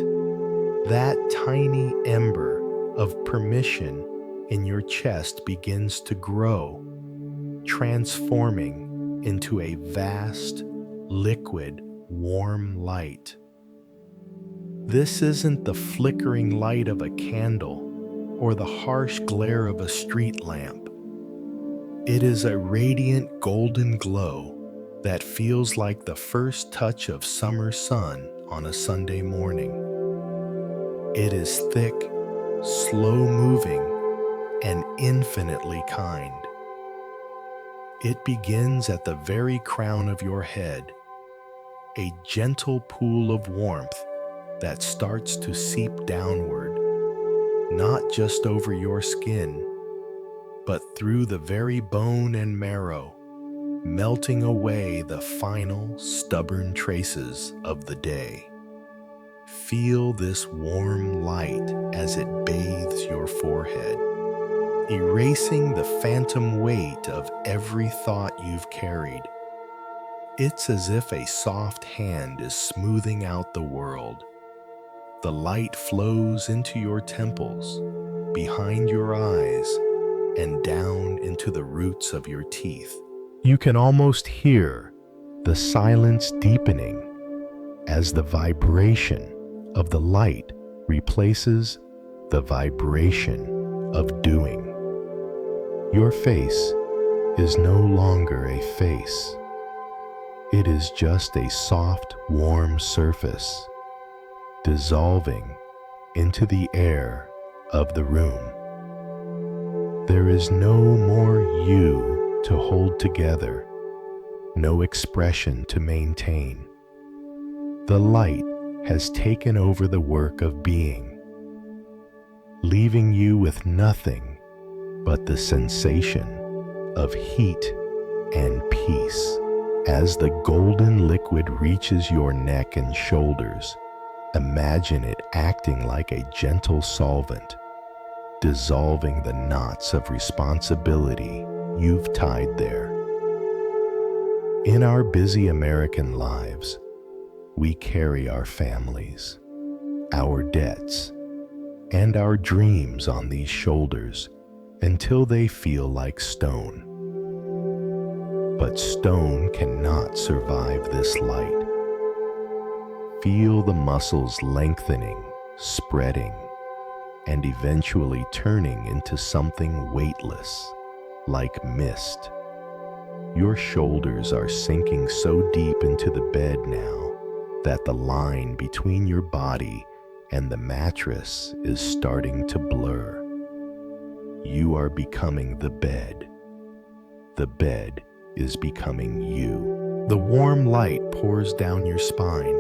that tiny ember of permission in your chest begins to grow, transforming into a vast, liquid, warm light. This isn't the flickering light of a candle or the harsh glare of a street lamp. It is a radiant golden glow that feels like the first touch of summer sun on a Sunday morning. It is thick, slow-moving, and infinitely kind. It begins at the very crown of your head, a gentle pool of warmth that starts to seep downward, not just over your skin, but through the very bone and marrow, melting away the final, stubborn traces of the day. Feel this warm light as it bathes your forehead, erasing the phantom weight of every thought you've carried. It's as if a soft hand is smoothing out the world. The light flows into your temples, behind your eyes, and down into the roots of your teeth. You can almost hear the silence deepening as the vibration of the light replaces the vibration of doing. Your face is no longer a face. It is just a soft, warm surface, dissolving into the air of the room. There is no more you to hold together, no expression to maintain. The light has taken over the work of being, leaving you with nothing but the sensation of heat and peace. As the golden liquid reaches your neck and shoulders, imagine it acting like a gentle solvent, dissolving the knots of responsibility you've tied there. In our busy American lives, we carry our families, our debts, and our dreams on these shoulders until they feel like stone. But stone cannot survive this light. Feel the muscles lengthening, spreading, and eventually turning into something weightless, like mist. Your shoulders are sinking so deep into the bed now that the line between your body and the mattress is starting to blur. You are becoming the bed. The bed is becoming you. The warm light pours down your spine,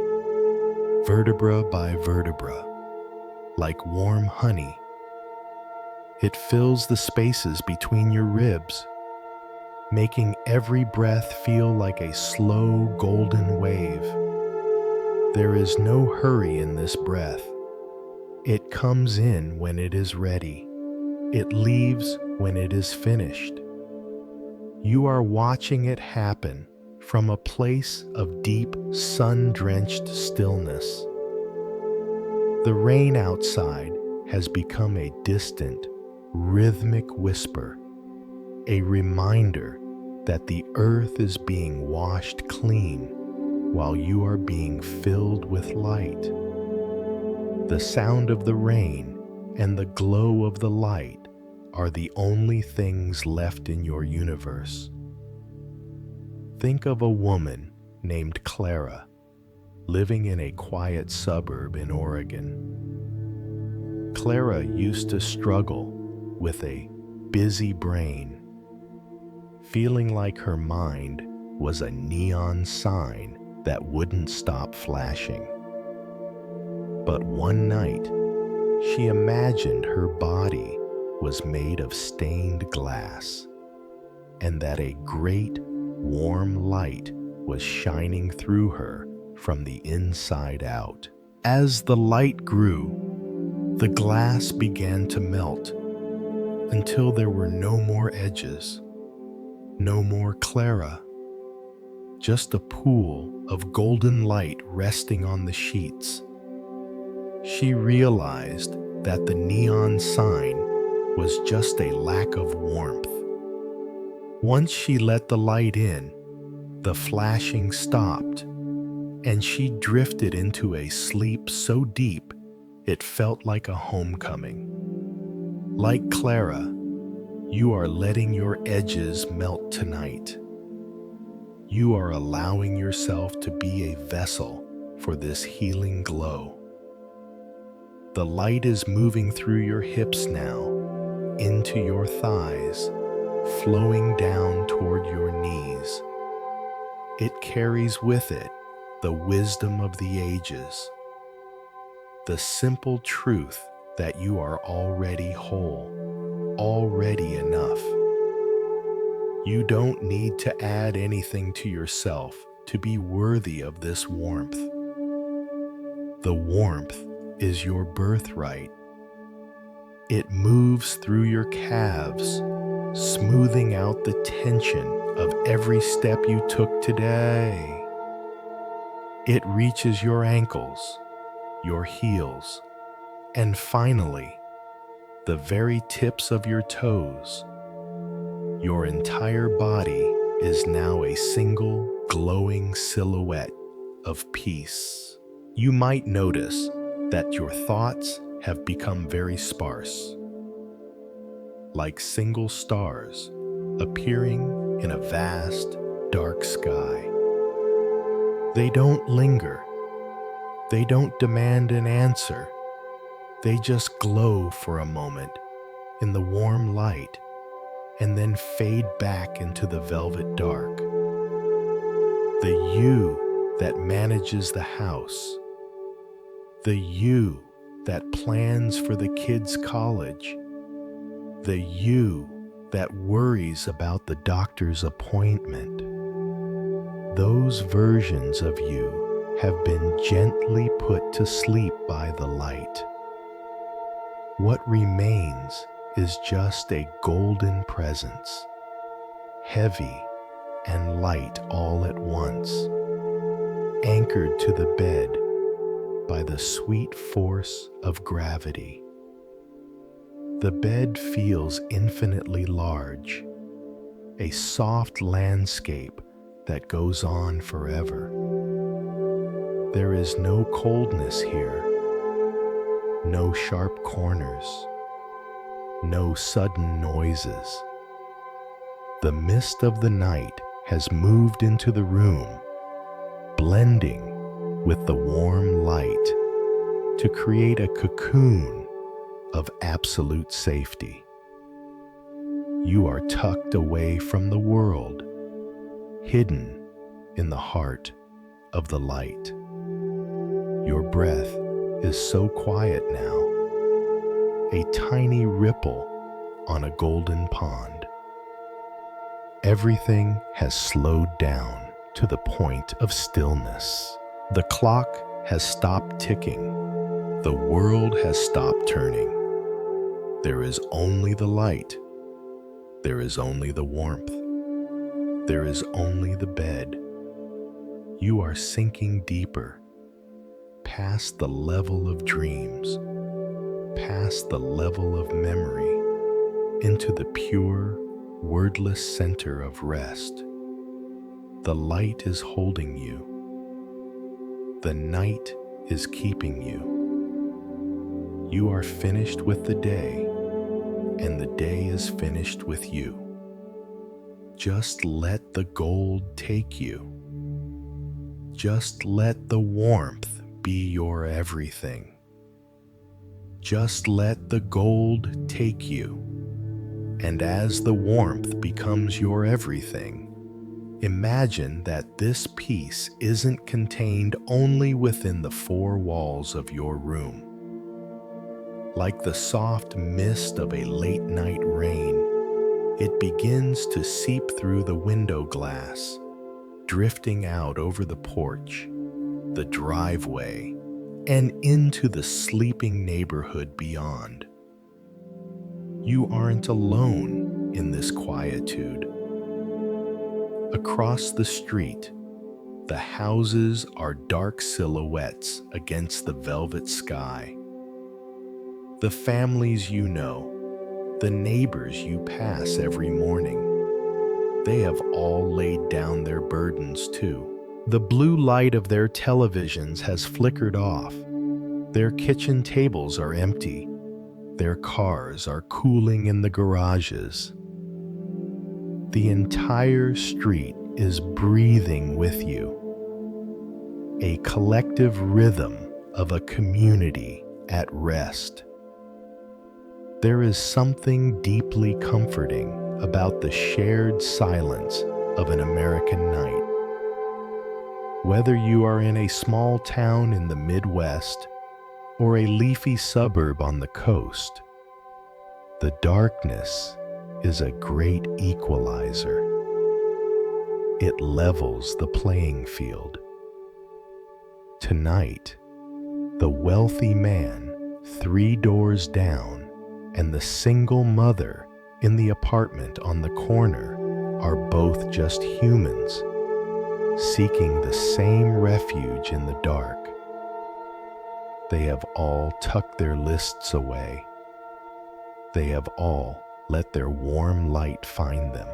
vertebra by vertebra, like warm honey. It fills the spaces between your ribs, making every breath feel like a slow golden wave. There is no hurry in this breath. It comes in when it is ready. It leaves when it is finished. You are watching it happen from a place of deep, sun-drenched stillness. The rain outside has become a distant, rhythmic whisper, a reminder that the earth is being washed clean while you are being filled with light. The sound of the rain and the glow of the light are the only things left in your universe. Think of a woman named Clara living in a quiet suburb in Oregon. Clara used to struggle with a busy brain, feeling like her mind was a neon sign that wouldn't stop flashing. But one night, she imagined her body was made of stained glass, and that a great, warm light was shining through her from the inside out. As the light grew, the glass began to melt until there were no more edges, no more Clara, just a pool of golden light resting on the sheets. She realized that the neon sign was just a lack of warmth. Once she let the light in, the flashing stopped, and she drifted into a sleep so deep it felt like a homecoming. Like Clara, you are letting your edges melt tonight. You are allowing yourself to be a vessel for this healing glow. The light is moving through your hips now, into your thighs, flowing down toward your knees. It carries with it the wisdom of the ages, the simple truth that you are already whole, already enough. You don't need to add anything to yourself to be worthy of this warmth. The warmth is your birthright. It moves through your calves, smoothing out the tension of every step you took today. It reaches your ankles, your heels, and finally, the very tips of your toes. Your entire body is now a single glowing silhouette of peace. You might notice that your thoughts have become very sparse, like single stars appearing in a vast, dark sky. They don't linger. They don't demand an answer. They just glow for a moment in the warm light and then fade back into the velvet dark. The you that manages the house, the you that plans for the kids' college, the you that worries about the doctor's appointment. Those versions of you have been gently put to sleep by the light. What remains is just a golden presence, heavy and light all at once, anchored to the bed by the sweet force of gravity. The bed feels infinitely large, a soft landscape that goes on forever. There is no coldness here, no sharp corners, no sudden noises. The mist of the night has moved into the room, blending with the warm light to create a cocoon of absolute safety. You are tucked away from the world, hidden in the heart of the light. Your breath is so quiet now, a tiny ripple on a golden pond. Everything has slowed down to the point of stillness. The clock has stopped ticking. The world has stopped turning. There is only the light. There is only the warmth. There is only the bed. You are sinking deeper, past the level of dreams, past the level of memory, into the pure, wordless center of rest. The light is holding you. The night is keeping you. You are finished with the day, and the day is finished with you. Just let the gold take you. Just let the warmth be your everything. Just let the gold take you. And as the warmth becomes your everything, imagine that this peace isn't contained only within the four walls of your room. Like the soft mist of a late night rain, it begins to seep through the window glass, drifting out over the porch, the driveway, and into the sleeping neighborhood beyond. You aren't alone in this quietude. Across the street, the houses are dark silhouettes against the velvet sky. The families you know, the neighbors you pass every morning, they have all laid down their burdens too. The blue light of their televisions has flickered off. Their kitchen tables are empty. Their cars are cooling in the garages. The entire street is breathing with you, a collective rhythm of a community at rest. There is something deeply comforting about the shared silence of an American night. Whether you are in a small town in the Midwest or a leafy suburb on the coast, the darkness is a great equalizer. It levels the playing field. Tonight, the wealthy man 3 doors down and the single mother in the apartment on the corner are both just humans, seeking the same refuge in the dark. They have all tucked their lists away. They have all let their warm light find them.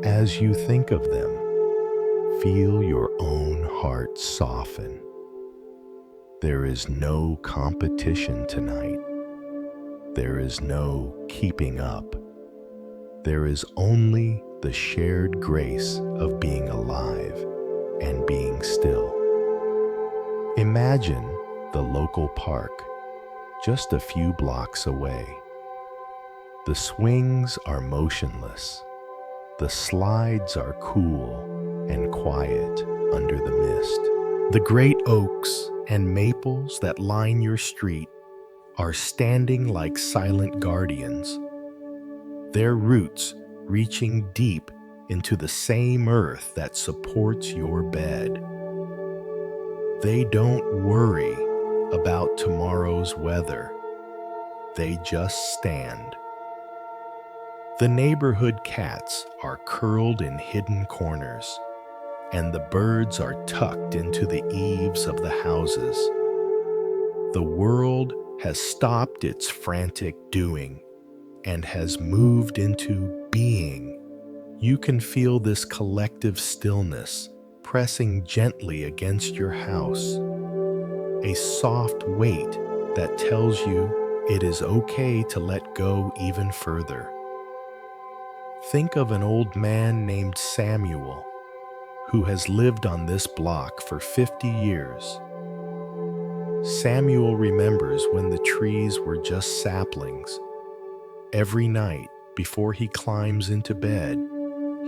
As you think of them, feel your own heart soften. There is no competition tonight. There is no keeping up. There is only the shared grace of being alive and being still. Imagine the local park, just a few blocks away. The swings are motionless. The slides are cool and quiet under the mist. The great oaks and maples that line your street are standing like silent guardians, their roots reaching deep into the same earth that supports your bed. They don't worry about tomorrow's weather. They just stand. The neighborhood cats are curled in hidden corners, and the birds are tucked into the eaves of the houses. The world has stopped its frantic doing and has moved into being. You can feel this collective stillness pressing gently against your house, a soft weight that tells you it is okay to let go even further. Think of an old man named Samuel, who has lived on this block for 50 years. Samuel remembers when the trees were just saplings. Every night, before he climbs into bed,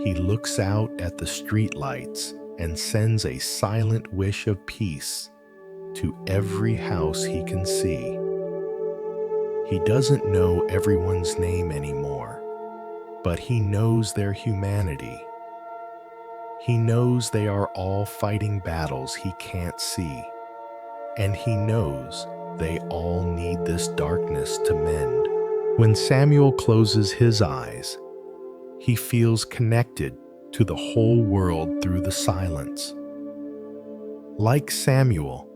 he looks out at the streetlights and sends a silent wish of peace to every house he can see. He doesn't know everyone's name anymore, but he knows their humanity. He knows they are all fighting battles he can't see, and he knows they all need this darkness to mend. When Samuel closes his eyes, he feels connected to the whole world through the silence. Like Samuel,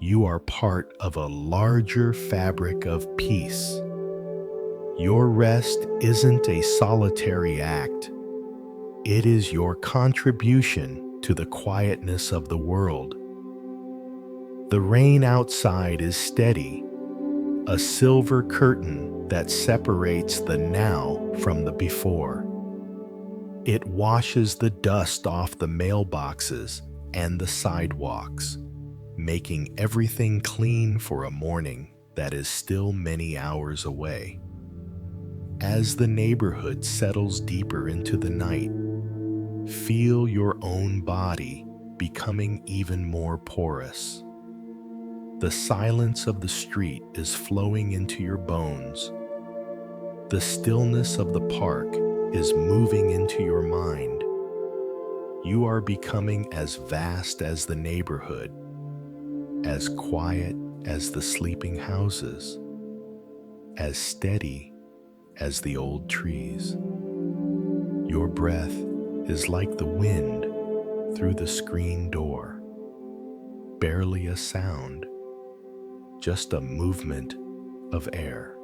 you are part of a larger fabric of peace. Your rest isn't a solitary act. It is your contribution to the quietness of the world. The rain outside is steady, a silver curtain that separates the now from the before. It washes the dust off the mailboxes and the sidewalks, making everything clean for a morning that is still many hours away. As the neighborhood settles deeper into the night, feel your own body becoming even more porous. The silence of the street is flowing into your bones. The stillness of the park is moving into your mind. You are becoming as vast as the neighborhood, as quiet as the sleeping houses, as steady as the old trees. Your breath is like the wind through the screen door. Barely a sound, just a movement of air.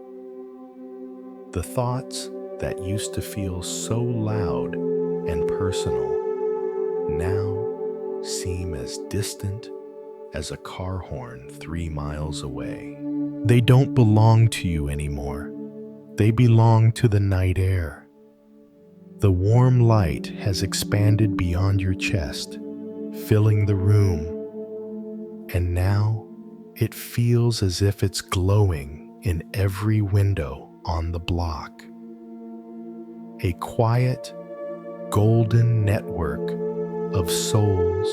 The thoughts that used to feel so loud and personal now seem as distant as a car horn 3 miles away. They don't belong to you anymore. They belong to the night air. The warm light has expanded beyond your chest, filling the room, and now it feels as if it's glowing in every window on the block. A quiet, golden network of souls,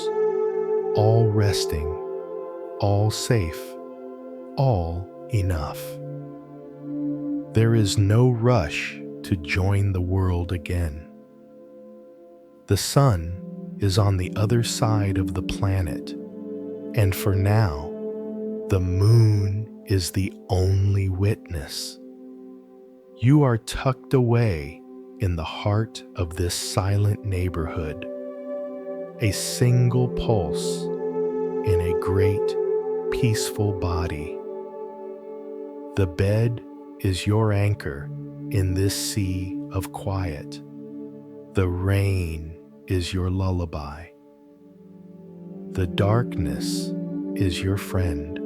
all resting, all safe, all enough. There is no rush to join the world again. The sun is on the other side of the planet, and for now, the moon is the only witness. You are tucked away in the heart of this silent neighborhood, a single pulse in a great, peaceful body. The bed is your anchor in this sea of quiet. The rain is your lullaby. The darkness is your friend.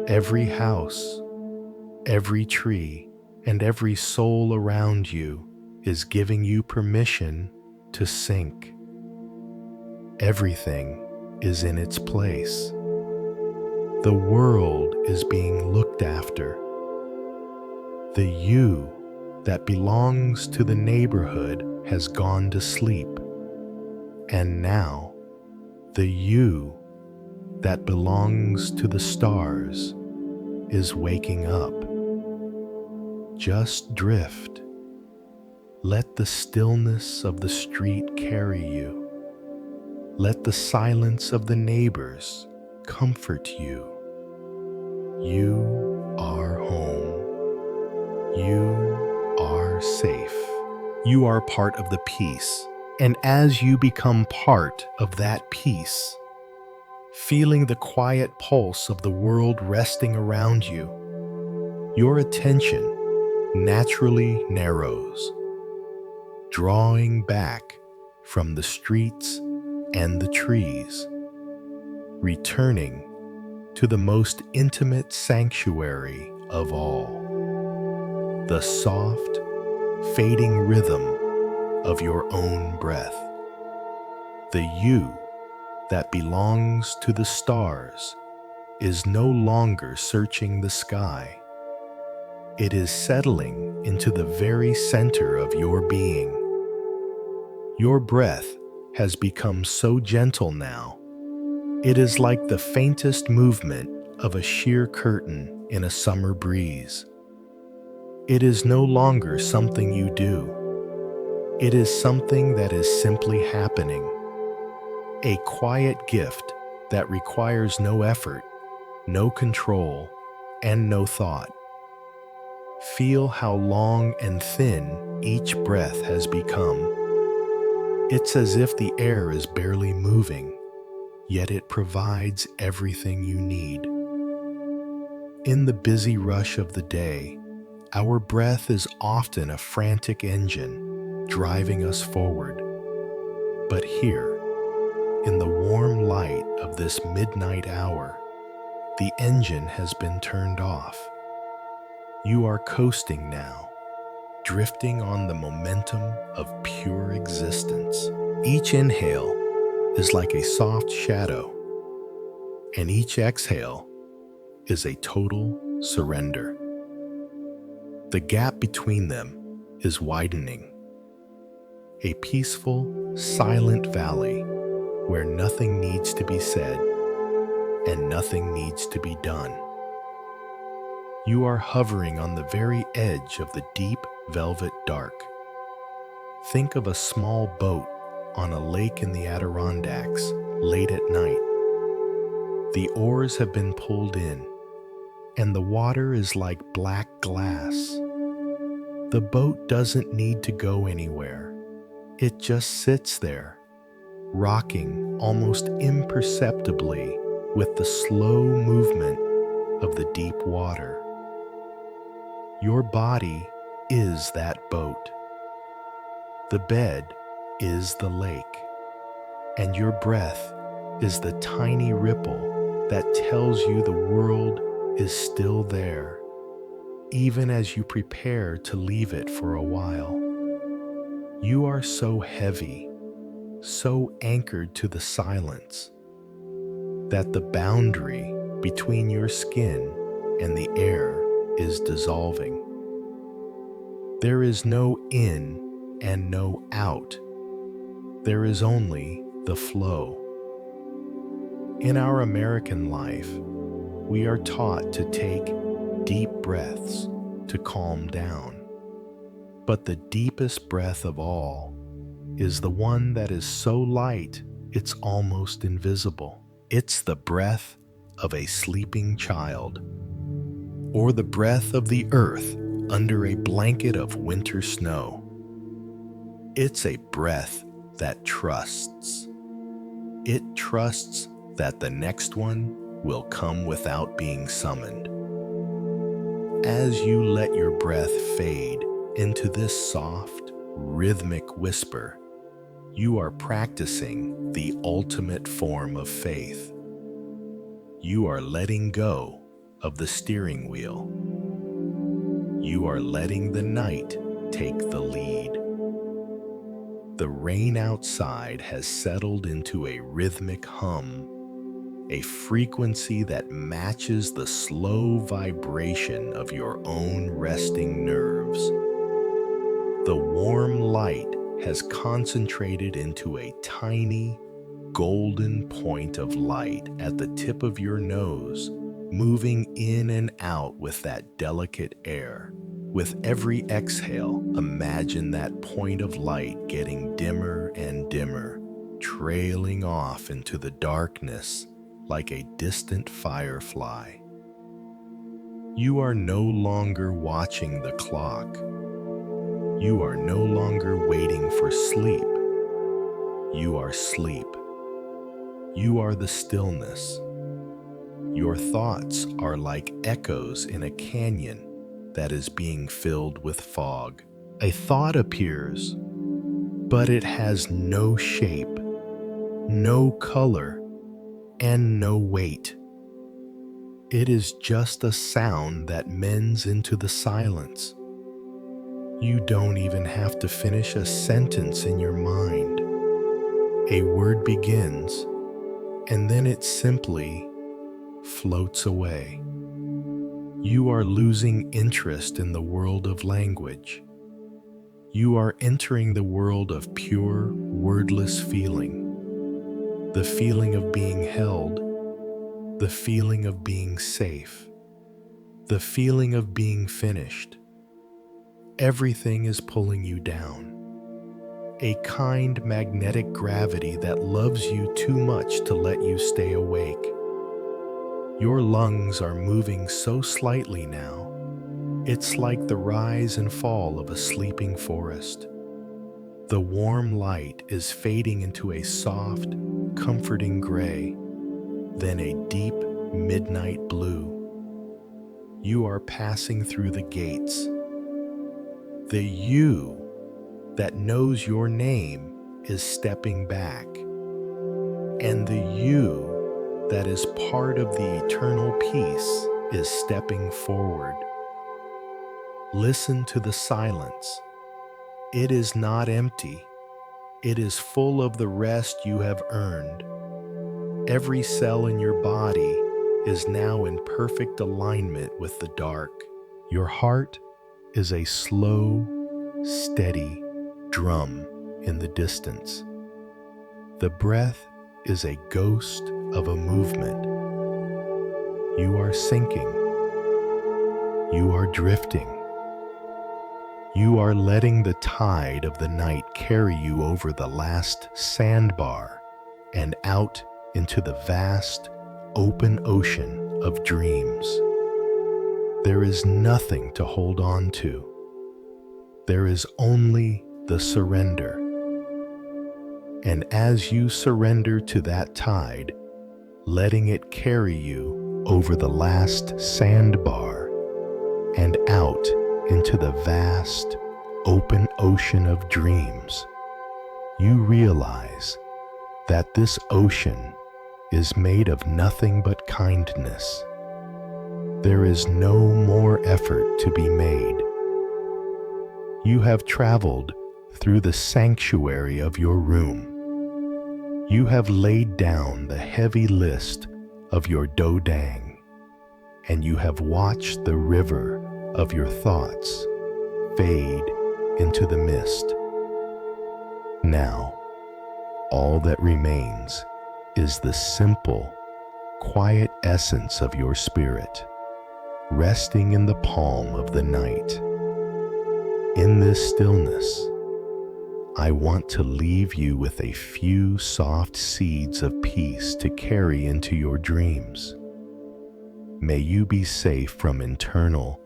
Every house, every tree, and every soul around you is giving you permission to sink. Everything is in its place. The world is being looked after. The you that belongs to the neighborhood has gone to sleep, and now the you that belongs to the stars is waking up. Just drift. Let the stillness of the street carry you. Let the silence of the neighbors comfort you. You are home. You are safe. You are part of the peace. And as you become part of that peace, feeling the quiet pulse of the world resting around you, your attention naturally narrows, drawing back from the streets and the trees, returning to the most intimate sanctuary of all, the soft, fading rhythm of your own breath. The you that belongs to the stars is no longer searching the sky. It is settling into the very center of your being. Your breath has become so gentle now, it is like the faintest movement of a sheer curtain in a summer breeze. It is no longer something you do. It is something that is simply happening. A quiet gift that requires no effort, no control, and no thought. Feel how long and thin each breath has become. It's as if the air is barely moving, yet it provides everything you need. In the busy rush of the day, Our breath is often a frantic engine driving us forward. But here, in the warm light of this midnight hour, the engine has been turned off. You are coasting now, drifting on the momentum of pure existence. Each inhale is like a soft shadow, and each exhale is a total surrender. The gap between them is widening, a peaceful, silent valley where nothing needs to be said and nothing needs to be done. You are hovering on the very edge of the deep velvet dark. Think of a small boat on a lake in the Adirondacks late at night. The oars have been pulled in, and the water is like black glass. The boat doesn't need to go anywhere. It just sits there, rocking almost imperceptibly with the slow movement of the deep water. Your body is that boat. The bed is the lake, and your breath is the tiny ripple that tells you the world is still there, even as you prepare to leave it for a while. You are so heavy, so anchored to the silence, that the boundary between your skin and the air is dissolving. There is no in and no out. There is only the flow. In our American life, we are taught to take deep breaths to calm down. But the deepest breath of all is the one that is so light it's almost invisible. It's the breath of a sleeping child, or the breath of the earth under a blanket of winter snow. It's a breath that trusts. It trusts that the next one will come without being summoned. As you let your breath fade into this soft, rhythmic whisper, you are practicing the ultimate form of faith. You are letting go of the steering wheel. You are letting the night take the lead. The rain outside has settled into a rhythmic hum, a frequency that matches the slow vibration of your own resting nerves. The warm light has concentrated into a tiny, golden point of light at the tip of your nose, moving in and out with that delicate air. With every exhale, imagine that point of light getting dimmer and dimmer, trailing off into the darkness like a distant firefly. You are no longer watching the clock. You are no longer waiting for sleep. You are sleep. You are the stillness. Your thoughts are like echoes in a canyon that is being filled with fog. A thought appears, but it has no shape, no color, and no weight. It is just a sound that mends into the silence. You don't even have to finish a sentence in your mind. A word begins, and then it simply floats away. You are losing interest in the world of language. You are entering the world of pure, wordless feeling. The feeling of being held, the feeling of being safe, the feeling of being finished. Everything is pulling you down. A kind magnetic gravity that loves you too much to let you stay awake. Your lungs are moving so slightly now, it's like the rise and fall of a sleeping forest. The warm light is fading into a soft, comforting gray, then a deep midnight blue. You are passing through the gates, The you that knows your name is stepping back, and the you that is part of the eternal peace is stepping forward. Listen to the silence. It is not empty. It is full of the rest you have earned. Every cell in your body is now in perfect alignment with the dark. Your heart is a slow, steady drum in the distance. The breath is a ghost of a movement. You are sinking. You are drifting. You are letting the tide of the night carry you over the last sandbar and out into the vast, open ocean of dreams. There is nothing to hold on to. There is only the surrender. And as you surrender to that tide, letting it carry you over the last sandbar and out into the vast, open ocean of dreams, you realize that this ocean is made of nothing but kindness. There is no more effort to be made. You have traveled through the sanctuary of your room. You have laid down the heavy list of your dodang, and you have watched the river of your thoughts fade into the mist. Now, all that remains is the simple, quiet essence of your spirit, resting in the palm of the night. In this stillness, I want to leave you with a few soft seeds of peace to carry into your dreams. May you be safe from internal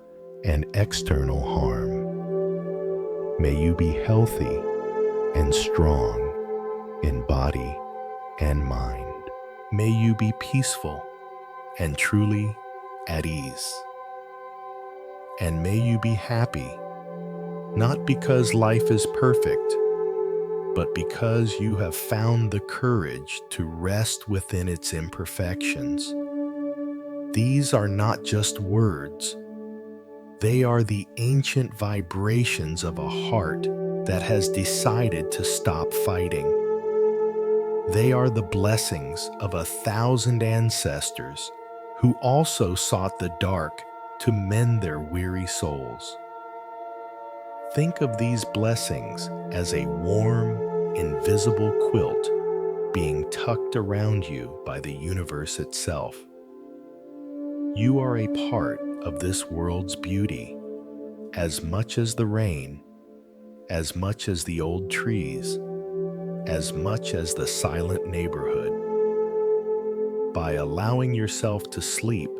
and external harm. May you be healthy and strong in body and mind. May you be peaceful and truly at ease. And may you be happy, not because life is perfect, but because you have found the courage to rest within its imperfections. These are not just words. They are the ancient vibrations of a heart that has decided to stop fighting. They are the blessings of 1,000 ancestors who also sought the dark to mend their weary souls. Think of these blessings as a warm, invisible quilt being tucked around you by the universe itself. You are a part of this world's beauty, as much as the rain, as much as the old trees, as much as the silent neighborhood. By allowing yourself to sleep,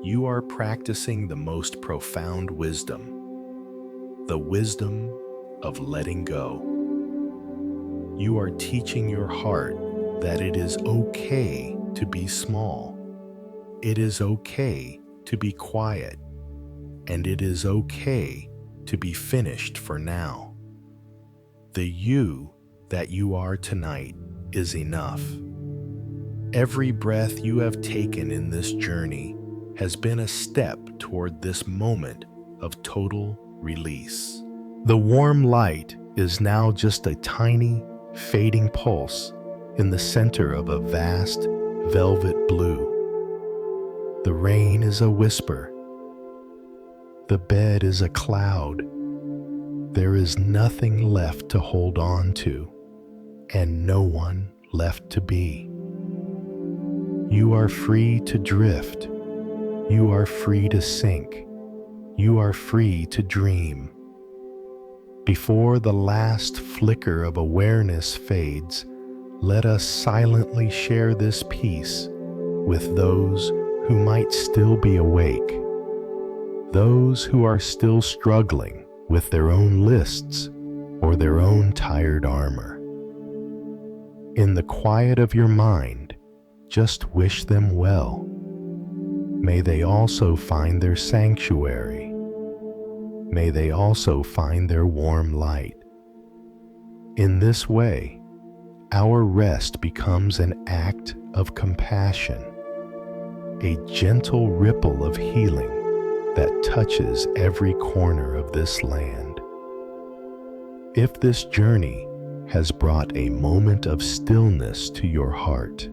you are practicing the most profound wisdom, the wisdom of letting go. You are teaching your heart that it is okay to be small. It is okay to be quiet, and it is okay to be finished for now. The you that you are tonight is enough. Every breath you have taken in this journey has been a step toward this moment of total release. The warm light is now just a tiny, fading pulse in the center of a vast, velvet blue. The rain is a whisper. The bed is a cloud. There is nothing left to hold on to, and no one left to be. You are free to drift. You are free to sink. You are free to dream. Before the last flicker of awareness fades, let us silently share this peace with those who might still be awake, those who are still struggling with their own lists or their own tired armor. In the quiet of your mind, just wish them well. May they also find their sanctuary. may they also find their warm light. In this way, our rest becomes an act of compassion, a gentle ripple of healing that touches every corner of this land. If this journey has brought a moment of stillness to your heart,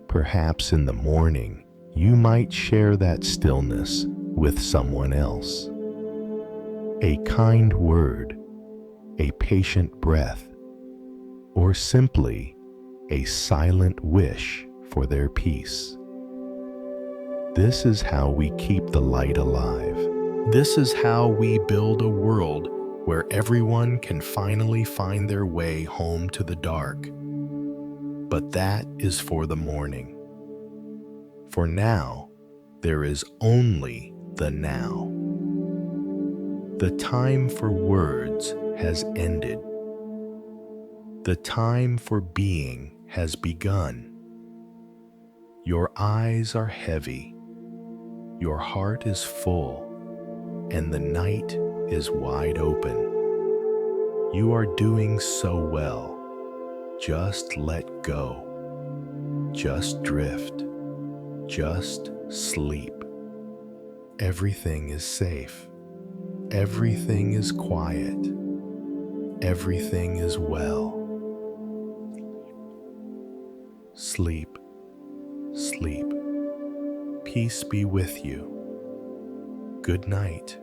perhaps in the morning you might share that stillness with someone else. A kind word, a patient breath, or simply a silent wish for their peace. This is how we keep the light alive. This is how we build a world where everyone can finally find their way home to the dark. But that is for the morning. For now, there is only the now. The time for words has ended. The time for being has begun. Your eyes are heavy. Your heart is full, and the night is wide open. You are doing so well. Just let go. Just drift. Just sleep. Everything is safe. Everything is quiet. Everything is well. Sleep. Sleep. Peace be with you. Good night.